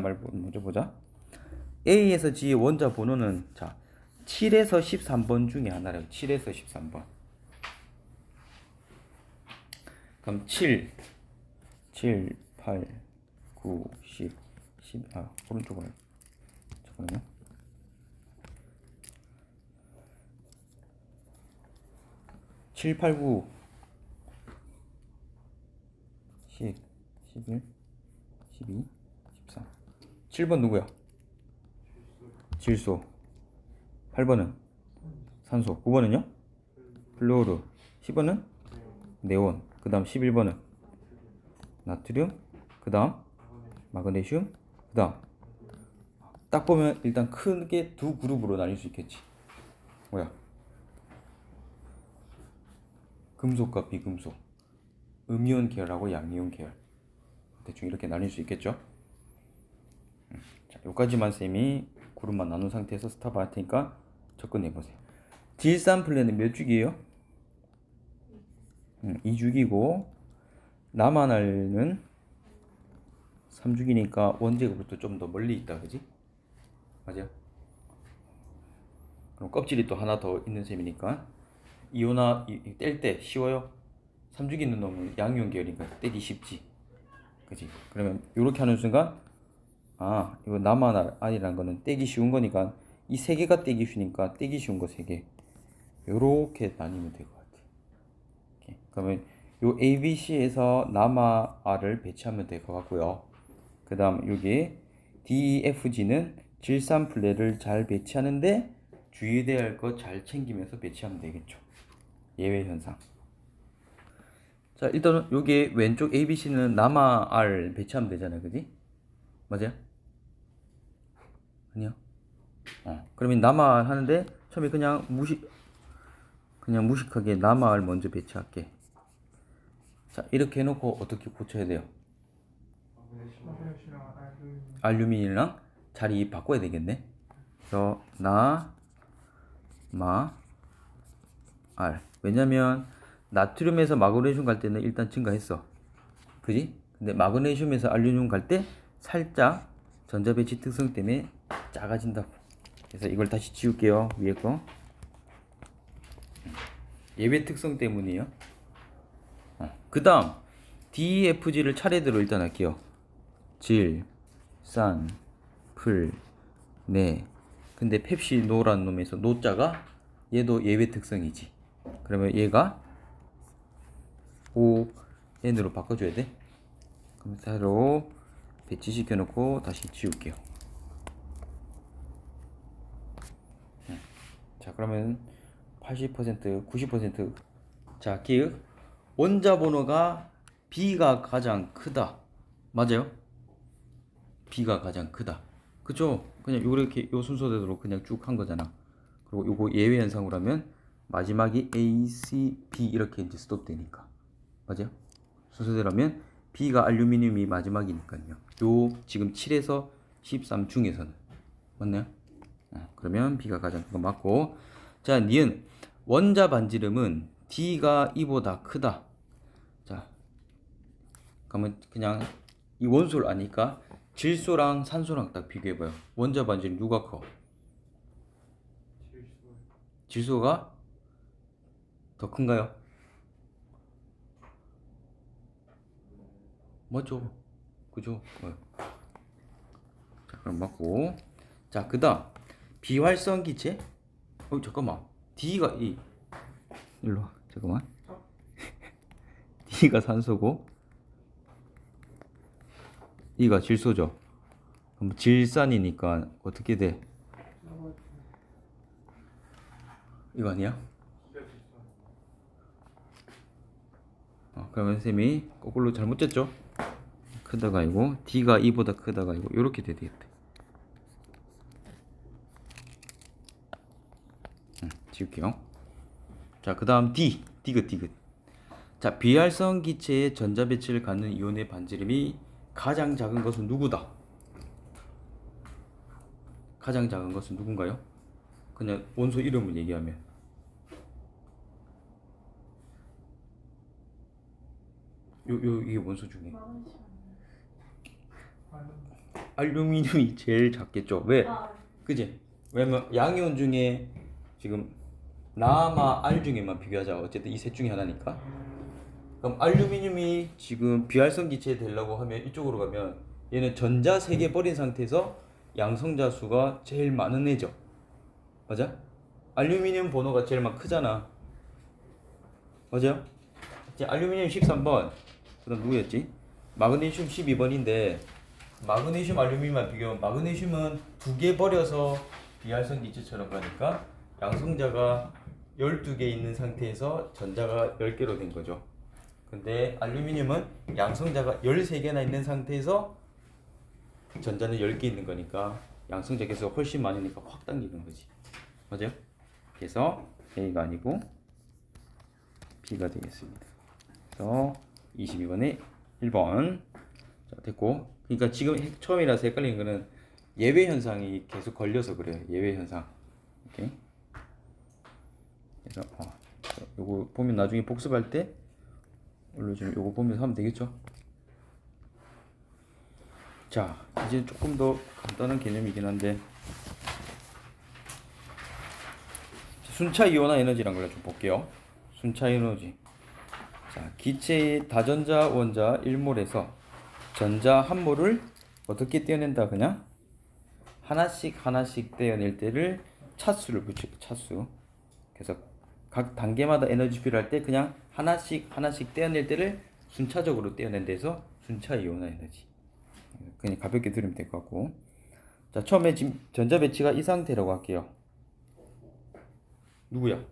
말 먼저 보자. A에서 G의 원자 번호는 자 7에서 13번 중에 하나래요. 7에서 13번. 그럼 7, 8, 9, 10, 오른쪽으로. 잠깐만요. 7, 8, 9, 10, 11, 12, 13. 7번 누구야? 질소. 8번은 산소. 9번은요? 플루오르. 10번은 네온. 그 다음 11번은 나트륨. 그 다음 마그네슘. 그 다음 딱 보면 일단 크게 두 그룹으로 나뉠 수 있겠지. 뭐야? 금속과 비금속. 음이온 계열하고 양이온 계열. 대충 이렇게 나뉠 수 있겠죠. 자, 여기까지만 쌤이 그룹만 나눈 상태에서 스탑 할 테니까 접근해보세요. 질산 플레는 몇 주기예요? 2주기고 남아날은 3주기니까 원자로부터 좀 더 멀리 있다, 그지? 맞아? 그럼 껍질이 또 하나 더 있는 셈이니까 이온화 뗄 때 쉬워요. 3주기 있는 놈은 양이온 계열이니까 떼기 쉽지, 그지? 그러면 이렇게 하는 순간 이거 남아날이라는 거는 떼기 쉬운 거니까 이 세 개가 떼기 쉬우니까 떼기 쉬운 거 세 개. 요렇게 나뉘면 될 것 같아. 오케이. 그러면 요 ABC에서 남아R을 배치하면 될 것 같고요. 그 다음 여기 DEFG는 질산 플레를 잘 배치하는데 주의해야 할 거 잘 챙기면서 배치하면 되겠죠. 예외 현상. 자, 일단은 여기 왼쪽 ABC는 남아R 배치하면 되잖아요, 그지? 맞아요? 아니요. 그러면 남아R 하는데 처음에 그냥 무식하게 남아R 먼저 배치할게. 자, 이렇게 해놓고 어떻게 고쳐야 돼요? 마그네슘이랑 알루미늄이랑 자리 바꿔야 되겠네. 그래서 R. 왜냐면 나트륨에서 마그네슘 갈 때는 일단 증가했어. 그지? 근데 마그네슘에서 알루미늄 갈 때 살짝 전자 배치 특성 때문에 작아진다고. 그래서 이걸 다시 지울게요. 위에 거. 예외 특성 때문이에요. 그 다음 DEFG를 차례대로 일단 할게요. 질, 산, 풀, 네. 근데 펩시 노란 놈에서 노자가 얘도 예외 특성이지. 그러면 얘가 ON으로 바꿔줘야 돼. 그럼 새로 배치시켜 놓고 다시 지울게요. 자, 그러면 80%, 90%. 자, 기억. 원자 번호가 B가 가장 크다. 맞아요? B가 가장 크다. 그쵸? 그냥 이렇게 요 순서대로 그냥 쭉 한 거잖아. 그리고 요거 예외 현상으로 하면 마지막이 A, C, B 이렇게 이제 스톱 되니까. 맞아요? 순서대로 하면 B가 알루미늄이 마지막이니까요. 요 지금 7에서 13 중에서는. 맞나요? 그러면 B가 가장 큰 거 맞고. 자, 니은 원자 반지름은 D가 E보다 크다. 자, 그러면 그냥 이 원소를 아니까 질소랑 산소랑 딱 비교해봐요. 원자 반지름 누가 커? 질소가 더 큰가요? 맞죠? 그죠? 자, 그럼 맞고. 자, 그 다음 비활성 기체. 잠깐만. D가 일로 와. 잠깐만. D가 산소고 E가 질소죠. 그럼 질산이니까 어떻게 돼? 이거 아니야? 그러면 쌤이 거꾸로 잘못 쟀죠? 크다가 아니고 D가 E보다 크다가 아니고 이렇게 돼야 되겠다. 지울게요. 자, 그 다음 D, 디귿. 자, 비활성 기체의 전자 배치를 갖는 이온의 반지름이 가장 작은 것은 누구다? 가장 작은 것은 누군가요? 그냥 원소 이름을 얘기하면 이게 원소 중에 마그네슘. 알루미늄이 제일 작겠죠. 왜? 아, 그지? 왜냐면 양이온 중에 지금 나마 알 중에만 비교하자. 어쨌든 이 셋 중에 하나니까. 그럼 알루미늄이 지금 비활성 기체 되려고 하면 이쪽으로 가면 얘는 전자 3개 버린 상태에서 양성자 수가 제일 많은 애죠. 맞아? 알루미늄 번호가 제일 막 크잖아. 맞아요? 이제 알루미늄 13번. 그다음 누구였지? 마그네슘 12번인데 마그네슘 알루미늄만 비교하면 마그네슘은 2개 버려서 비활성 기체처럼 가니까 양성자가 12개 있는 상태에서 전자가 10개로 된 거죠. 근데 알루미늄은 양성자가 13개나 있는 상태에서 전자는 10개 있는 거니까 양성자 개수가 훨씬 많으니까 확 당기는 거지. 맞아요? 그래서 A가 아니고 B가 되겠습니다. 그래서 22번에 1번. 자, 됐고. 그러니까 지금 처음이라서 헷갈리는 거는 예외 현상이 계속 걸려서 그래요. 예외 현상. 오케이. 그래서 요거 보면 나중에 복습할 때 올려주면 요거 보면서 하면 되겠죠. 자, 이제 조금 더 간단한 개념이긴 한데 순차 이온화 에너지란 걸 좀 볼게요. 순차 에너지. 자, 기체의 다전자 원자 1몰에서 전자 한 몰을 어떻게 떼어낸다? 그냥 하나씩 떼어낼 때를 차수를 붙이고 차수. 그래서 각 단계마다 에너지 필요할 때 그냥 하나씩 떼어낼 때를 순차적으로 떼어낸 데서 순차 이온화 에너지. 그냥 가볍게 들으면 될 것 같고. 자, 처음에 지금 전자 배치가 이 상태라고 할게요. 누구야?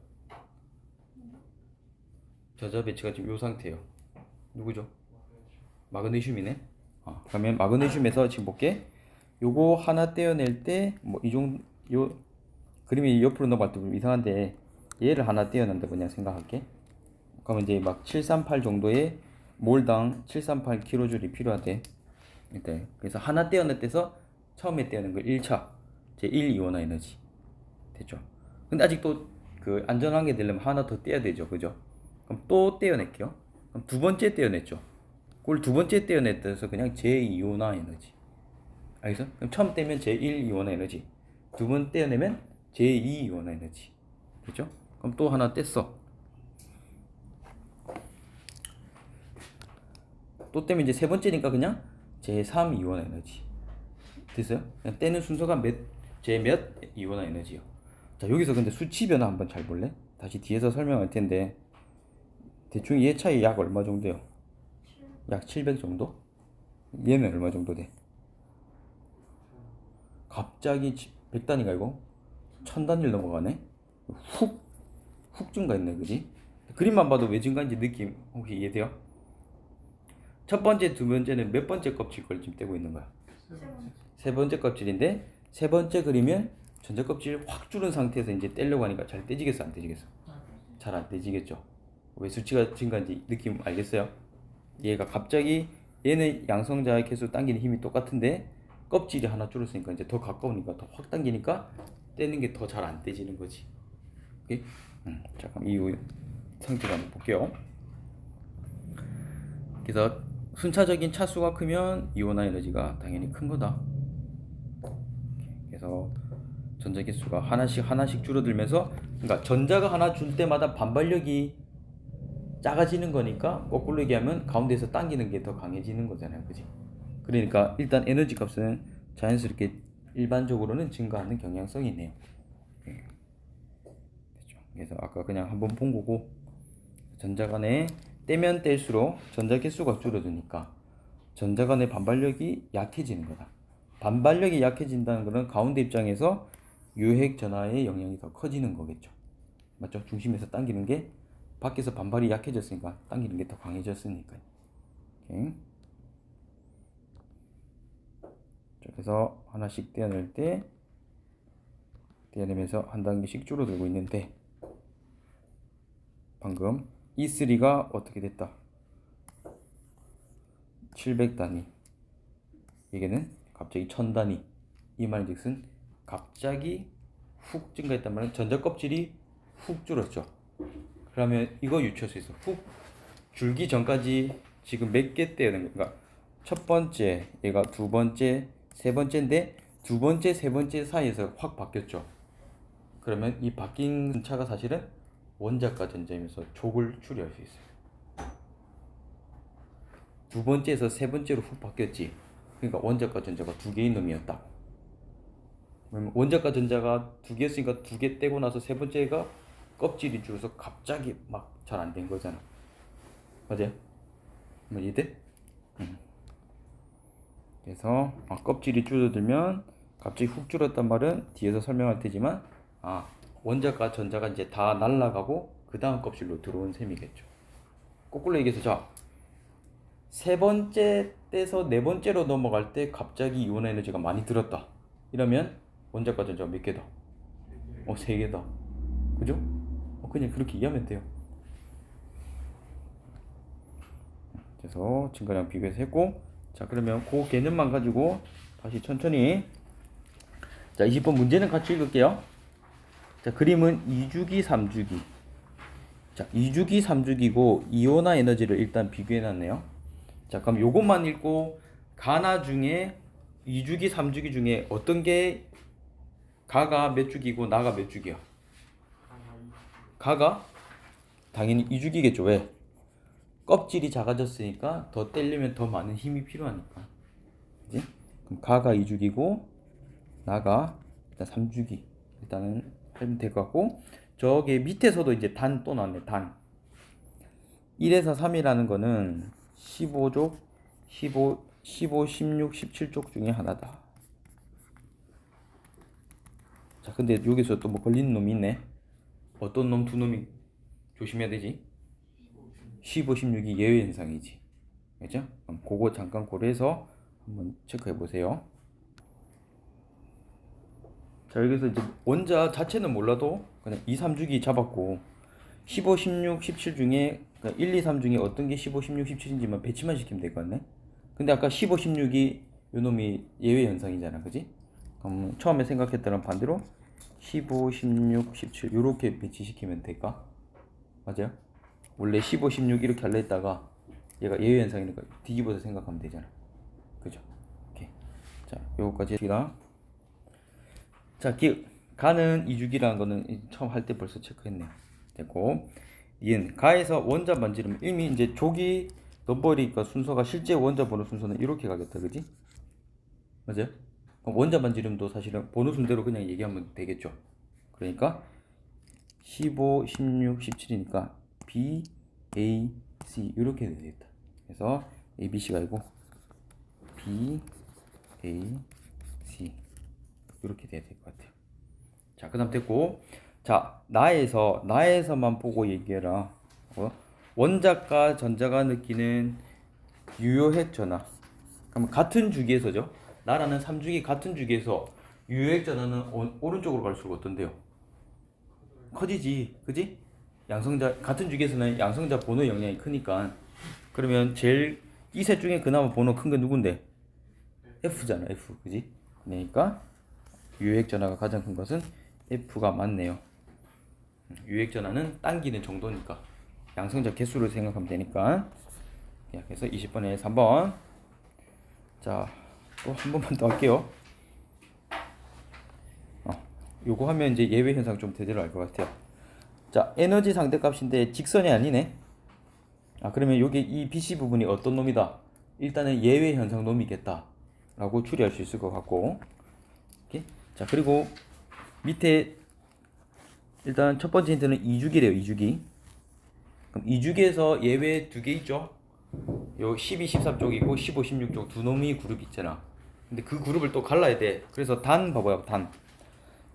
전자 배치가 지금 이 상태예요. 누구죠? 마그네슘이네. 그러면 마그네슘에서 지금 볼게. 요거 하나 떼어낼 때 뭐 이 정도 요 그림이 옆으로 넘어갈 때 좀 이상한데 얘를 하나 떼어낸다고 그냥 생각할게. 그러면 이제 막 738 정도의 몰당 738kJ이 필요하대. 일단 그래서 하나 떼어낼 때서 처음에 떼어낸 걸 1차 제1 이온화 에너지 됐죠. 근데 아직도 그 안전한 게 되려면 하나 더 떼야 되죠. 그죠? 그럼 또 떼어낼게요. 그럼 두 번째 떼어냈죠. 그걸 두 번째 떼어냈다서 그냥 제2이온화 에너지. 알겠어? 그럼 처음 떼면 제1이온화 에너지. 두 번 떼어내면 제2이온화 에너지. 됐죠? 그럼 또 하나 뗐어. 또 떼면 이제 세 번째니까 그냥 제3이온화 에너지. 됐어요? 그냥 떼는 순서가 제 몇 이온화 에너지요. 자, 여기서 근데 수치 변화 한번 잘 볼래? 다시 뒤에서 설명할 텐데 대충 얘 차이 약 얼마 정도요? 약 700 정도? 얘는 얼마 정도 돼? 갑자기 100단위가 이거 1000단위를 넘어가네? 훅 증가했네, 그지? 그림만 봐도 왜 증가인지 느낌 혹시 이해돼요? 첫 번째, 두 번째는 몇 번째 껍질 걸 지금 떼고 있는 거야? 세 번째 껍질인데 세 번째 그리면 전자 껍질 확 줄은 상태에서 이제 떼려고 하니까 잘 떼지겠어, 안 떼지겠어? 잘 안 떼지겠죠? 왜 수치가 증가인지 느낌 알겠어요? 얘가 갑자기 얘는 양성자의 개수 당기는 힘이 똑같은데 껍질이 하나 줄었으니까 이제 더 가까우니까 더 확 당기니까 떼는 게 더 잘 안 떼지는 거지. 오케이? 자, 그럼 이 상태를 한번 볼게요. 그래서 순차적인 차수가 크면 이온화 에너지가 당연히 큰 거다. 그래서 전자 개수가 하나씩 줄어들면서 그러니까 전자가 하나 줄 때마다 반발력이 작아지는 거니까 거꾸로 얘기하면 가운데서 당기는 게 더 강해지는 거잖아요. 그지? 그러니까 일단 에너지 값은 자연스럽게 일반적으로는 증가하는 경향성이 있네요. 됐죠? 그래서 아까 그냥 한번 본 거고 전자 간에 떼면 뗄수록 전자 개수가 줄어드니까 전자 간의 반발력이 약해지는 거다. 반발력이 약해진다는 것은 가운데 입장에서 유핵 전하의 영향이 더 커지는 거겠죠. 맞죠? 중심에서 당기는 게 밖에서 반발이 약해졌으니까 당기는 게 더 강해졌으니까요. 오케이. 그래서 하나씩 떼어낼 때 떼어내면서 한 단계씩 줄어들고 있는데 방금 E3가 어떻게 됐다? 700단위. 이게는 갑자기 1000단위. 이 말인즉슨 갑자기 훅 증가했단 말은 전자 껍질이 훅 줄었죠. 그러면 이거 유추할 수 있어. 훅 줄기 전까지 지금 몇 개 떼어낸 거야. 그러니까 첫 번째, 얘가 두 번째, 세 번째인데 두 번째, 세 번째 사이에서 확 바뀌었죠. 그러면 이 바뀐 차가 사실은 원자가 전자이면서 족을 추리할 수 있어요. 두 번째에서 세 번째로 훅 바뀌었지. 그러니까 원자과 전자가 두 개인 놈이었다. 그러면 원자과 전자가 두 개였으니까 두 개 떼고 나서 세 번째가 껍질이 줄어서 갑자기 막 잘 안 된 거잖아. 맞아요? 뭐 이해돼? 그래서 껍질이 줄어들면 갑자기 훅 줄었단 말은 뒤에서 설명할 테지만 원자과 전자가 이제 다 날아가고 그 다음 껍질로 들어온 셈이겠죠. 거꾸로 얘기해서 자, 세 번째 떼서 네 번째로 넘어갈 때 갑자기 이온 에너지가 많이 들었다. 이러면 원자과 전자가 몇 개다? 세 개다. 그죠? 그냥 그렇게 이해하면 돼요. 그래서 증가량 비교해서 했고, 자 그러면 그 개념만 가지고 다시 천천히 자 20번 문제는 같이 읽을게요. 자 그림은 2주기 3주기. 자 2주기 3주기고 이온화 에너지를 일단 비교해 놨네요. 자 그럼 요것만 읽고 가나 중에 2주기 3주기 중에 어떤 게 가가 몇 주기고 나가 몇 주기야? 가가 당연히 2주기겠죠. 왜? 껍질이 작아졌으니까 더 떼려면 더 많은 힘이 필요하니까. 그치? 그럼 가가 2주기고 나가 일단 3주기. 일단은 하면 될 것 같고, 저기 밑에서도 이제 단 또 나왔네. 단 1에서 3이라는 거는 15족 15, 16, 17족 중에 하나다. 자 근데 여기서 또 뭐 걸리는 놈이 있네. 어떤 놈 두 놈이 조심해야 되지? 15, 16이 예외 현상이지. 그죠? 그럼 그거 잠깐 고려해서 한번 체크해 보세요. 자 여기서 이제 원자 자체는 몰라도 그냥 2, 3주기 잡았고 15, 16, 17 중에 그러니까 1, 2, 3 중에 어떤 게 15, 16, 17인지만 배치만 시키면 될 것 같네. 근데 아까 15, 16이 요놈이 예외 현상이잖아. 그지? 그럼 처음에 생각했던 반대로 15, 16, 17 요렇게 배치시키면 될까? 맞아요? 원래 15, 16 이렇게 할려 했다가 얘가 예외 현상이니까 뒤집어서 생각하면 되잖아. 그죠? 오케이. 자, 요거까지 해봅시다. 자, 가는 2주기라는 거는 처음 할 때 벌써 체크했네요. 됐고, 얘는 가에서 원자 만지르면 이미 이제 족이 넣어버리니까 순서가 실제 원자 번호 순서는 이렇게 가겠다. 그지? 맞아요? 원자 만지름도 사실은 번호 순대로 그냥 얘기하면 되겠죠. 그러니까 15, 16, 17이니까 B, A, C 이렇게 되겠다. 그래서 A, B, C가 아니고 B, A, C 이렇게 돼야 될 것 같아요. 자, 그다음 됐고, 자 나에서만 보고 얘기해라. 원자과 전자가 느끼는 유효핵 전하. 그럼 같은 주기에서죠. 나라는 3주기 같은 주기에서 유효핵 전하는 오른쪽으로 갈수록 어떤데요? 커지지, 그지? 양성자 같은 주기에서는 양성자 번호 영향이 크니까. 그러면 제일 이 셋 중에 그나마 번호 큰 게 누군데? F잖아, F, 그지? 그러니까 유효핵 전하가 가장 큰 것은 F가 맞네요. 유효핵 전하는 당기는 정도니까 양성자 개수를 생각하면 되니까. 그래서 20번에 3번. 자, 또 한 번만 더 할게요. 요거 하면 이제 예외 현상 좀 제대로 알 것 같아요. 자, 에너지 상대값인데 직선이 아니네. 그러면 여기 이 BC 부분이 어떤 놈이다? 일단은 예외 현상 놈이겠다 라고 추리할 수 있을 것 같고. 오케이? 자, 그리고 밑에 일단 첫 번째 힌트는 2주기래요. 2주기. 그럼 2주기에서 예외 두 개 있죠? 요 12, 13쪽이고 15, 16쪽 두 놈이 그룹 있잖아. 근데 그 그룹을 또 갈라야 돼. 그래서 단 봐봐요.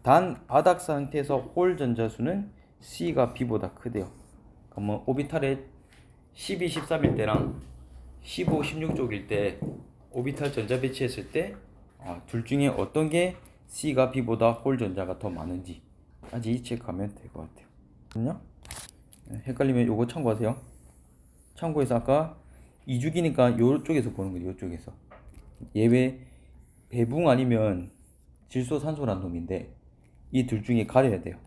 단 바닥 상태에서 홀 전자수는 C가 B보다 크대요. 그러면 오비탈에 12, 13일 때랑 15, 16쪽일 때 오비탈 전자 배치했을 때 둘 중에 어떤 게 C가 B보다 홀 전자가 더 많은지까지 체크하면 될 것 같아요. 그럼요? 헷갈리면 요거 참고하세요. 참고해서 아까 2주기니까 요쪽에서 보는 거죠. 요쪽에서. 예외 배붕 아니면 질소 산소란 놈인데 이 둘 중에 가려야 돼요.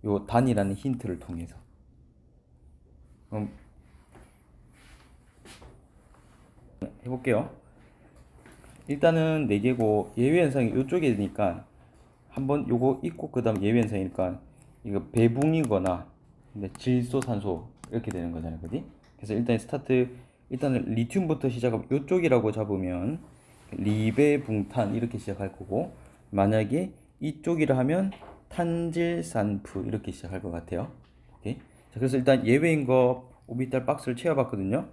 요 단이라는 힌트를 통해서. 그럼 해볼게요. 일단은 4개고 예외 현상이 요쪽이니까 한번 요거 있고 그 다음 예외 현상이니까 이거 배붕이거나 근데 질소 산소 이렇게 되는 거잖아요. 그지? 그래서 일단 스타트 일단은 리튬부터 시작하면 요쪽이라고 잡으면 리배붕탄 이렇게 시작할 거고 만약에 이쪽이라 하면 탄질산프 이렇게 시작할 것 같아요. 오케이? 자, 그래서 일단 예외인 거 오비탈 박스를 채워봤거든요.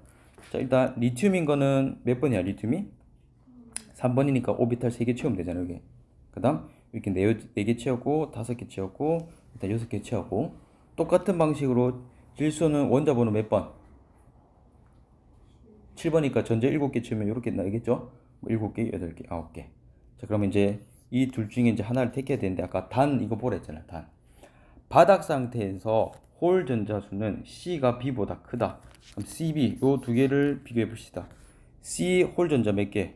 자, 일단 리튬인 거는 몇 번이야, 리튬이? 3번이니까 오비탈 3개 채우면 되잖아요, 여기. 그 다음, 이렇게 4개 채웠고, 5개 채웠고, 일단 6개 채웠고, 똑같은 방식으로 질소는 원자번호 몇 번? 7번이니까 전자 7개 채우면 이렇게 나오겠죠? 7개, 8개, 9개. 자, 그러면 이제 이 둘 중에 이제 하나를 택해야 되는데, 아까 단 이거 보라 했잖아요, 단. 바닥 상태에서 홀 전자수는 C가 B보다 크다. 그럼 C, B 요 두 개를 비교해 봅시다. C 홀 전자 몇 개?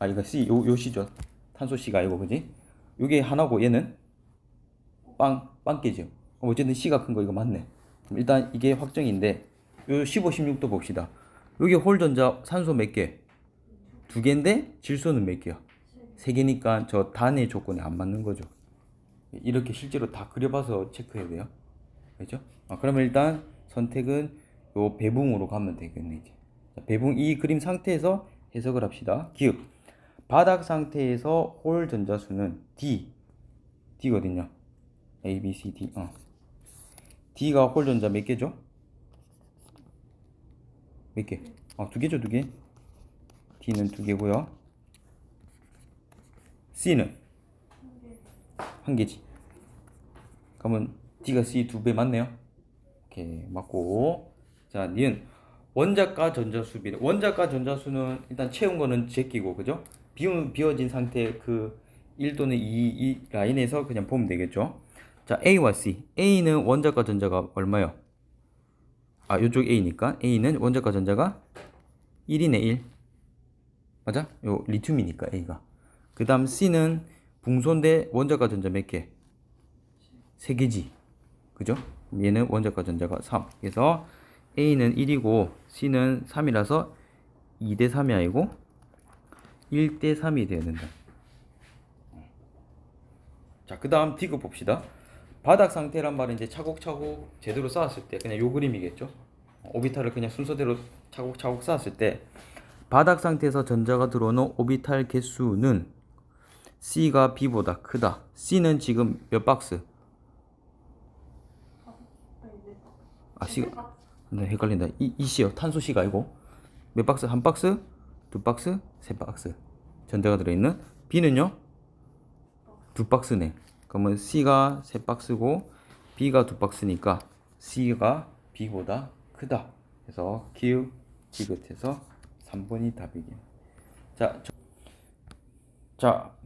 이거 C 요 C죠. 탄소 C가 아니고 그지? 요게 하나고 얘는 빵 개죠. 어쨌든 C가 큰 거 이거 맞네. 그럼 일단 이게 확정인데 요 15, 16도 봅시다. 여기 홀 전자 산소 몇 개? 2개인데 질소는 몇 개야? 3개니까 저 단의 조건에 안 맞는 거죠. 이렇게 실제로 다 그려봐서 체크해야 돼요. 그렇죠? 그러면 일단 선택은 요 배붕으로 가면 되겠네 이제. 자, 배붕 이 그림 상태에서 해석을 합시다. 기읍 바닥 상태에서 홀 전자수는 D가 어딨냐? A, B, C, D. D가 홀 전자 몇 개죠? 몇 개? 2개죠, 2개. D는 2개고요. C는 1개지. 그러면 D가 C 2배 맞네요. 오케이, 맞고. 자, 니은 원자과 전자수비는 원자과 전자수는 일단 채운 거는 제끼고 그죠? 비워진 상태 그 1 또는 2 라인에서 그냥 보면 되겠죠? 자, A와 C. A는 원자과 전자가 얼마요? 요쪽 A니까 A는 원자과 전자가 1이네 1. 맞아? 요 리튬이니까 A가. 그 다음 C는 붕소인데 원자과 전자 몇 개? 3개지. 그죠? 얘는 원자과 전자가 3. 그래서 A는 1이고 C는 3이라서 2대 3이 아니고 1대 3이 되어야 된다. 자, 그 다음 D급 봅시다. 바닥 상태란 말은 이제 차곡차곡 제대로 쌓았을 때 그냥 요 그림이겠죠. 오비탈을 그냥 순서대로 차곡차곡 쌓았을 때 바닥 상태에서 전자가 들어오는 오비탈 개수는 C가 B보다 크다. C는 지금 몇 박스? C가 헷갈린다. 이 C요. 탄소 C가 아니고 몇 박스? 한 박스? 두 박스? 세 박스. 전자가 들어있는 B는요? 두 박스네. 그러면 C가 세 박스고 B가 두 박스니까 C가 B보다 크다. 그래서 기읍 디귿해서 3번이 답이긴. 자,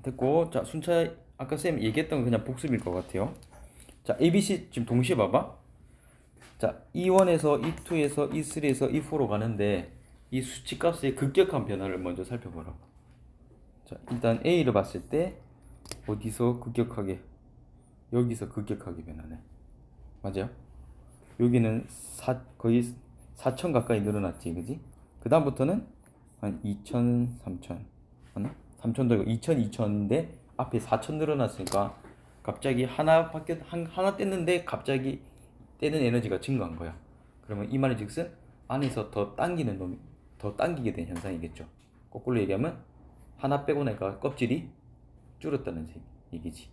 됐고. 자, 순차 아까 쌤 얘기했던 거 그냥 복습일 것 같아요. 자, ABC 지금 동시에 봐봐. 자, E1에서 E2에서 E3에서 E4로 가는데 이 수치값의 급격한 변화를 먼저 살펴보라고. 자, 일단 A를 봤을 때 어디서 급격하게? 여기서 급격하게 변하네. 맞아요? 여기는 거의 4천 가까이 늘어났지, 그지? 그 다음부터는 한 2천, 3천, 맞나? 3천도 아니고 2천, 2천인데 앞에 4천 늘어났으니까 갑자기 하나 뗐는데 갑자기 떼는 에너지가 증가한 거야. 그러면 이 말인즉슨 안에서 더 당기게 된 현상이겠죠. 거꾸로 얘기하면 하나 빼고 나니까 껍질이 줄었다는 얘기지.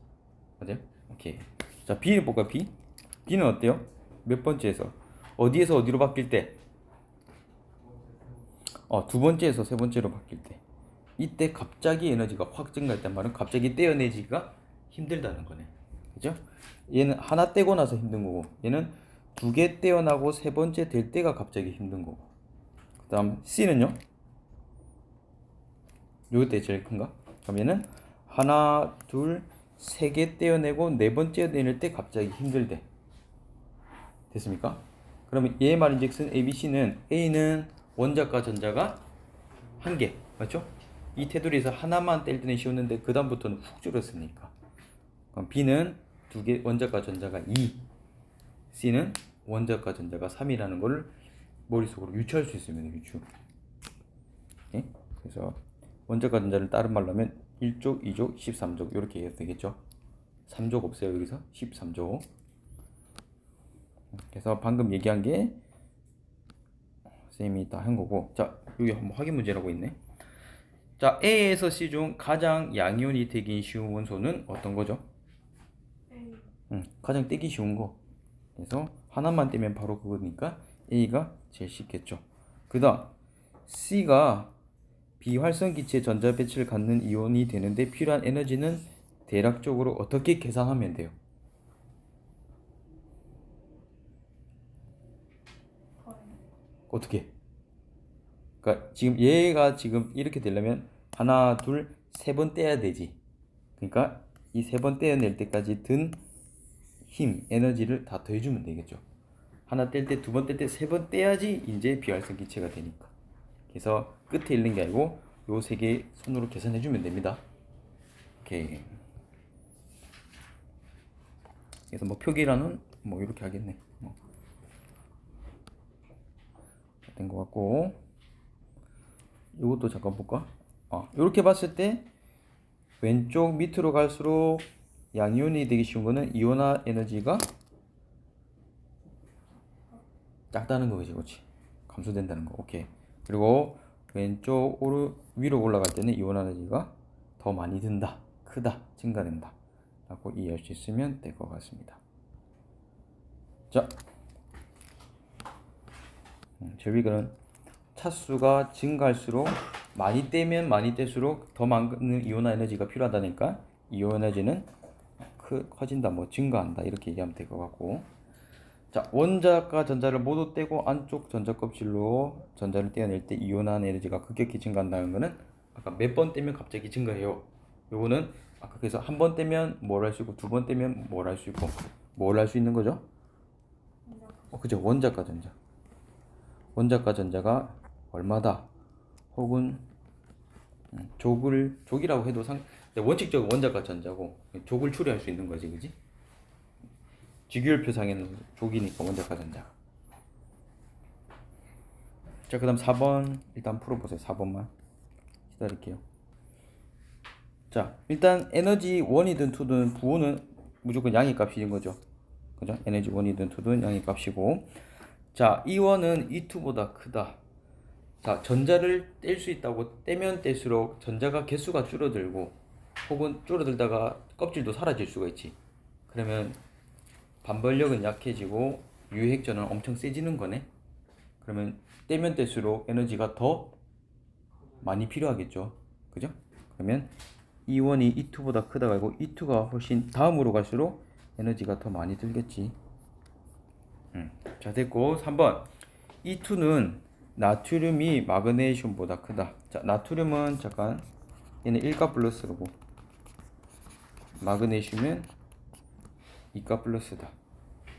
맞아요? 오케이. 자, B를 볼까? B는 어때요? 몇 번째에서 어디에서 어디로 바뀔 때? 두 번째에서 세 번째로 바뀔 때. 이때 갑자기 에너지가 확 증가했단 말은 갑자기 떼어내기가 힘들다는 거네. 그죠? 얘는 하나 떼고 나서 힘든 거고 얘는 2개 떼어나고 세 번째 될 때가 갑자기 힘든 거고. 그 다음 C는요? 요때 제일 큰가? 그러면은 하나, 둘, 세 개 떼어내고 네 번째 떼낼 때 갑자기 힘들대. 됐습니까? 그러면 얘 말인즉슨 ABC는 A는 원자과 전자가 한 개, 맞죠? 이 테두리에서 하나만 뗄 때는 쉬웠는데 그 다음부터는 훅 줄었으니까. 그럼 B는 두 개 원자과 전자가 2, C는 원자과 전자가 3이라는 걸 머릿속으로 유추할 수 있으면 유추. 예? 그래서 원자과 전자를 다른 말로 하면 1족, 2족, 13족 이렇게 해도 되겠죠. 3족 없어요 여기서 13족. 그래서 방금 얘기한 게 쌤이 다 한 거고. 자 여기 한번 확인 문제라고 있네. 자 A에서 C 중 가장 양이온이 되기 쉬운 원소는 어떤 거죠? A. 가장 떼기 쉬운 거. 그래서 하나만 떼면 바로 그거니까 A가 제일 쉽겠죠. 그 다음 C가 비활성 기체 전자 배치를 갖는 이온이 되는데 필요한 에너지는 대략적으로 어떻게 계산하면 돼요? 거의. 어떻게? 그러니까 지금 얘가 지금 이렇게 되려면 하나, 둘, 세 번 떼야 되지. 그러니까 이 세 번 떼어낼 때까지 든 힘, 에너지를 다 더해주면 되겠죠. 하나 뗄 때, 두 번 뗄 때, 세 번 떼야지 이제 비활성 기체가 되니까. 그래서 끝에 있는 게 아니고 요 세 개 손으로 계산해주면 됩니다. 오케이. 그래서 뭐 표기라는 뭐 이렇게 하겠네. 된 것 같고. 이것도 잠깐 볼까? 이렇게 봤을 때 왼쪽 밑으로 갈수록 양이온이 되기 쉬운 거는 이온화 에너지가 작다는 거지, 그렇지? 감소된다는 거. 오케이. 그리고 왼쪽 위로 올라갈 때는 이온화 에너지가 더 많이 든다, 크다, 증가된다 라고 이해할 수 있으면 될 것 같습니다. 자, 제위근은 차수가 증가할수록 많이 떼면 많이 뗄수록 더 많은 이온화 에너지가 필요하다니까 이온 에너지는 커진다, 뭐 증가한다 이렇게 얘기하면 될 것 같고. 자, 원자과 전자를 모두 떼고 안쪽 전자 껍질로 전자를 떼어낼 때 이온화 에너지가 급격히 증가한다는 거는 아까 몇 번 떼면 갑자기 증가해요. 요거는 아까 그래서 한 번 떼면 뭘 할 수 있고 두 번 떼면 뭘 할 수 있고 뭘 할 수 있는 거죠? 그죠? 원자과 전자. 원자과 전자가 얼마다 혹은 족이라고 해도 원칙적으로 원자과 전자고 족을 추리할 수 있는 거지, 그지? 직유율표상에는 족이니까 원자과 전자. 자, 그다음 4번 일단 풀어보세요. 4번만 기다릴게요. 자, 일단 에너지 1이든 2든 부호는 무조건 양의 값인 거죠, 그죠? 에너지 1이든 2든 양의 값이고. 자, E1은 E2보다 크다. 자, 전자를 뗄 수 있다고 떼면 뗄수록 전자가 개수가 줄어들고 혹은 줄어들다가 껍질도 사라질 수가 있지. 그러면 반발력은 약해지고 유핵전은 엄청 세지는 거네. 그러면 떼면 뗄수록 에너지가 더 많이 필요하겠죠, 그죠? 그러면 E1이 E2보다 크다가 아니고 E2가 훨씬 다음으로 갈수록 에너지가 더 많이 들겠지. 자, 됐고 3번 E2는 나트륨이 마그네슘보다 크다. 자, 나트륨은 잠깐 얘는 1가 플러스고 마그네슘은 2가 플러스다.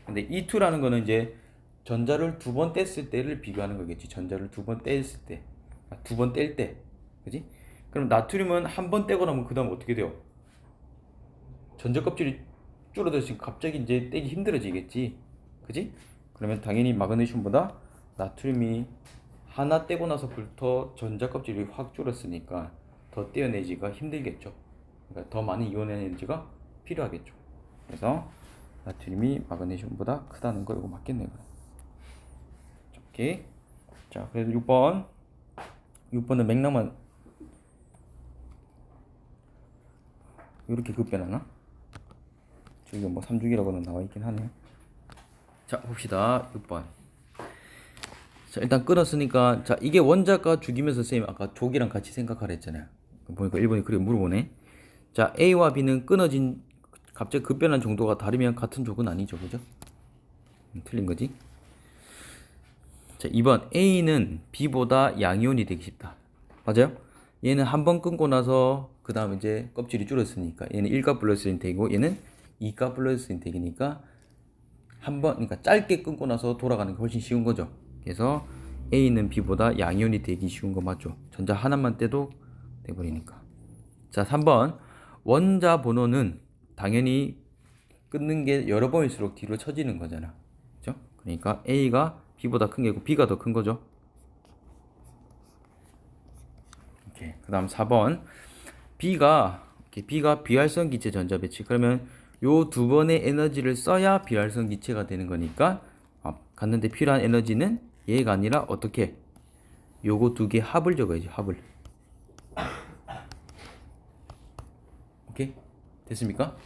근데 E2라는 거는 이제 전자를 두 번 뗐을 때를 비교하는 거겠지. 전자를 두 번 뗐을 때, 두 번 뗄 때, 그지? 그럼 나트륨은 한 번 떼고 나면 그 다음 어떻게 돼요? 전자 껍질이 줄어들으니까 갑자기 이제 떼기 힘들어지겠지, 그지? 그러면 당연히 마그네슘보다 나트륨이 하나 떼고 나서부터 전자 껍질이 확 줄었으니까 더 떼어내기가 힘들겠죠. 그러니까 더 많은 이온 에너지가 필요하겠죠. 그래서 나트륨이 마그네슘보다 크다는 거 이거 맞겠네요. 오케이. 자, 그래서 6번은 맥락만 이렇게 급변하나? 저기 뭐 3주기라고는 나와 있긴 하네요. 자, 봅시다. 6번. 자, 일단 끊었으니까, 자, 이게 원자가 죽이면서 쌤이 아까 족이랑 같이 생각하라 했잖아요. 보니까 1번이 그렇게 물어보네. 자, A와 B는 끊어진 갑자기 급변한 정도가 다르면 같은 족은 아니죠, 그죠? 틀린 거지. 자, 2번 A는 B보다 양이온이 되기 쉽다. 맞아요? 얘는 한 번 끊고 나서 그 다음 이제 껍질이 줄었으니까 얘는 1가 플러스 인텍이고 얘는 2가 플러스 인텍이니까 한 번, 그러니까 짧게 끊고 나서 돌아가는 게 훨씬 쉬운 거죠. 그래서 A는 B보다 양이온이 되기 쉬운 거 맞죠? 전자 하나만 떼도 돼버리니까. 자, 3번. 원자 번호는 당연히 끊는 게 여러 번일수록 뒤로 처지는 거잖아. 그죠? 그러니까 A가 B보다 큰 게고 B가 더 큰 거죠. 오케이. 그 다음 4번. B가 비활성 기체 전자 배치. 그러면 요 두 번의 에너지를 써야 비활성 기체가 되는 거니까 갔는데 필요한 에너지는 얘가 아니라 어떻게? 요거 두 개 합을 적어야지. 합을. 오케이? 됐습니까?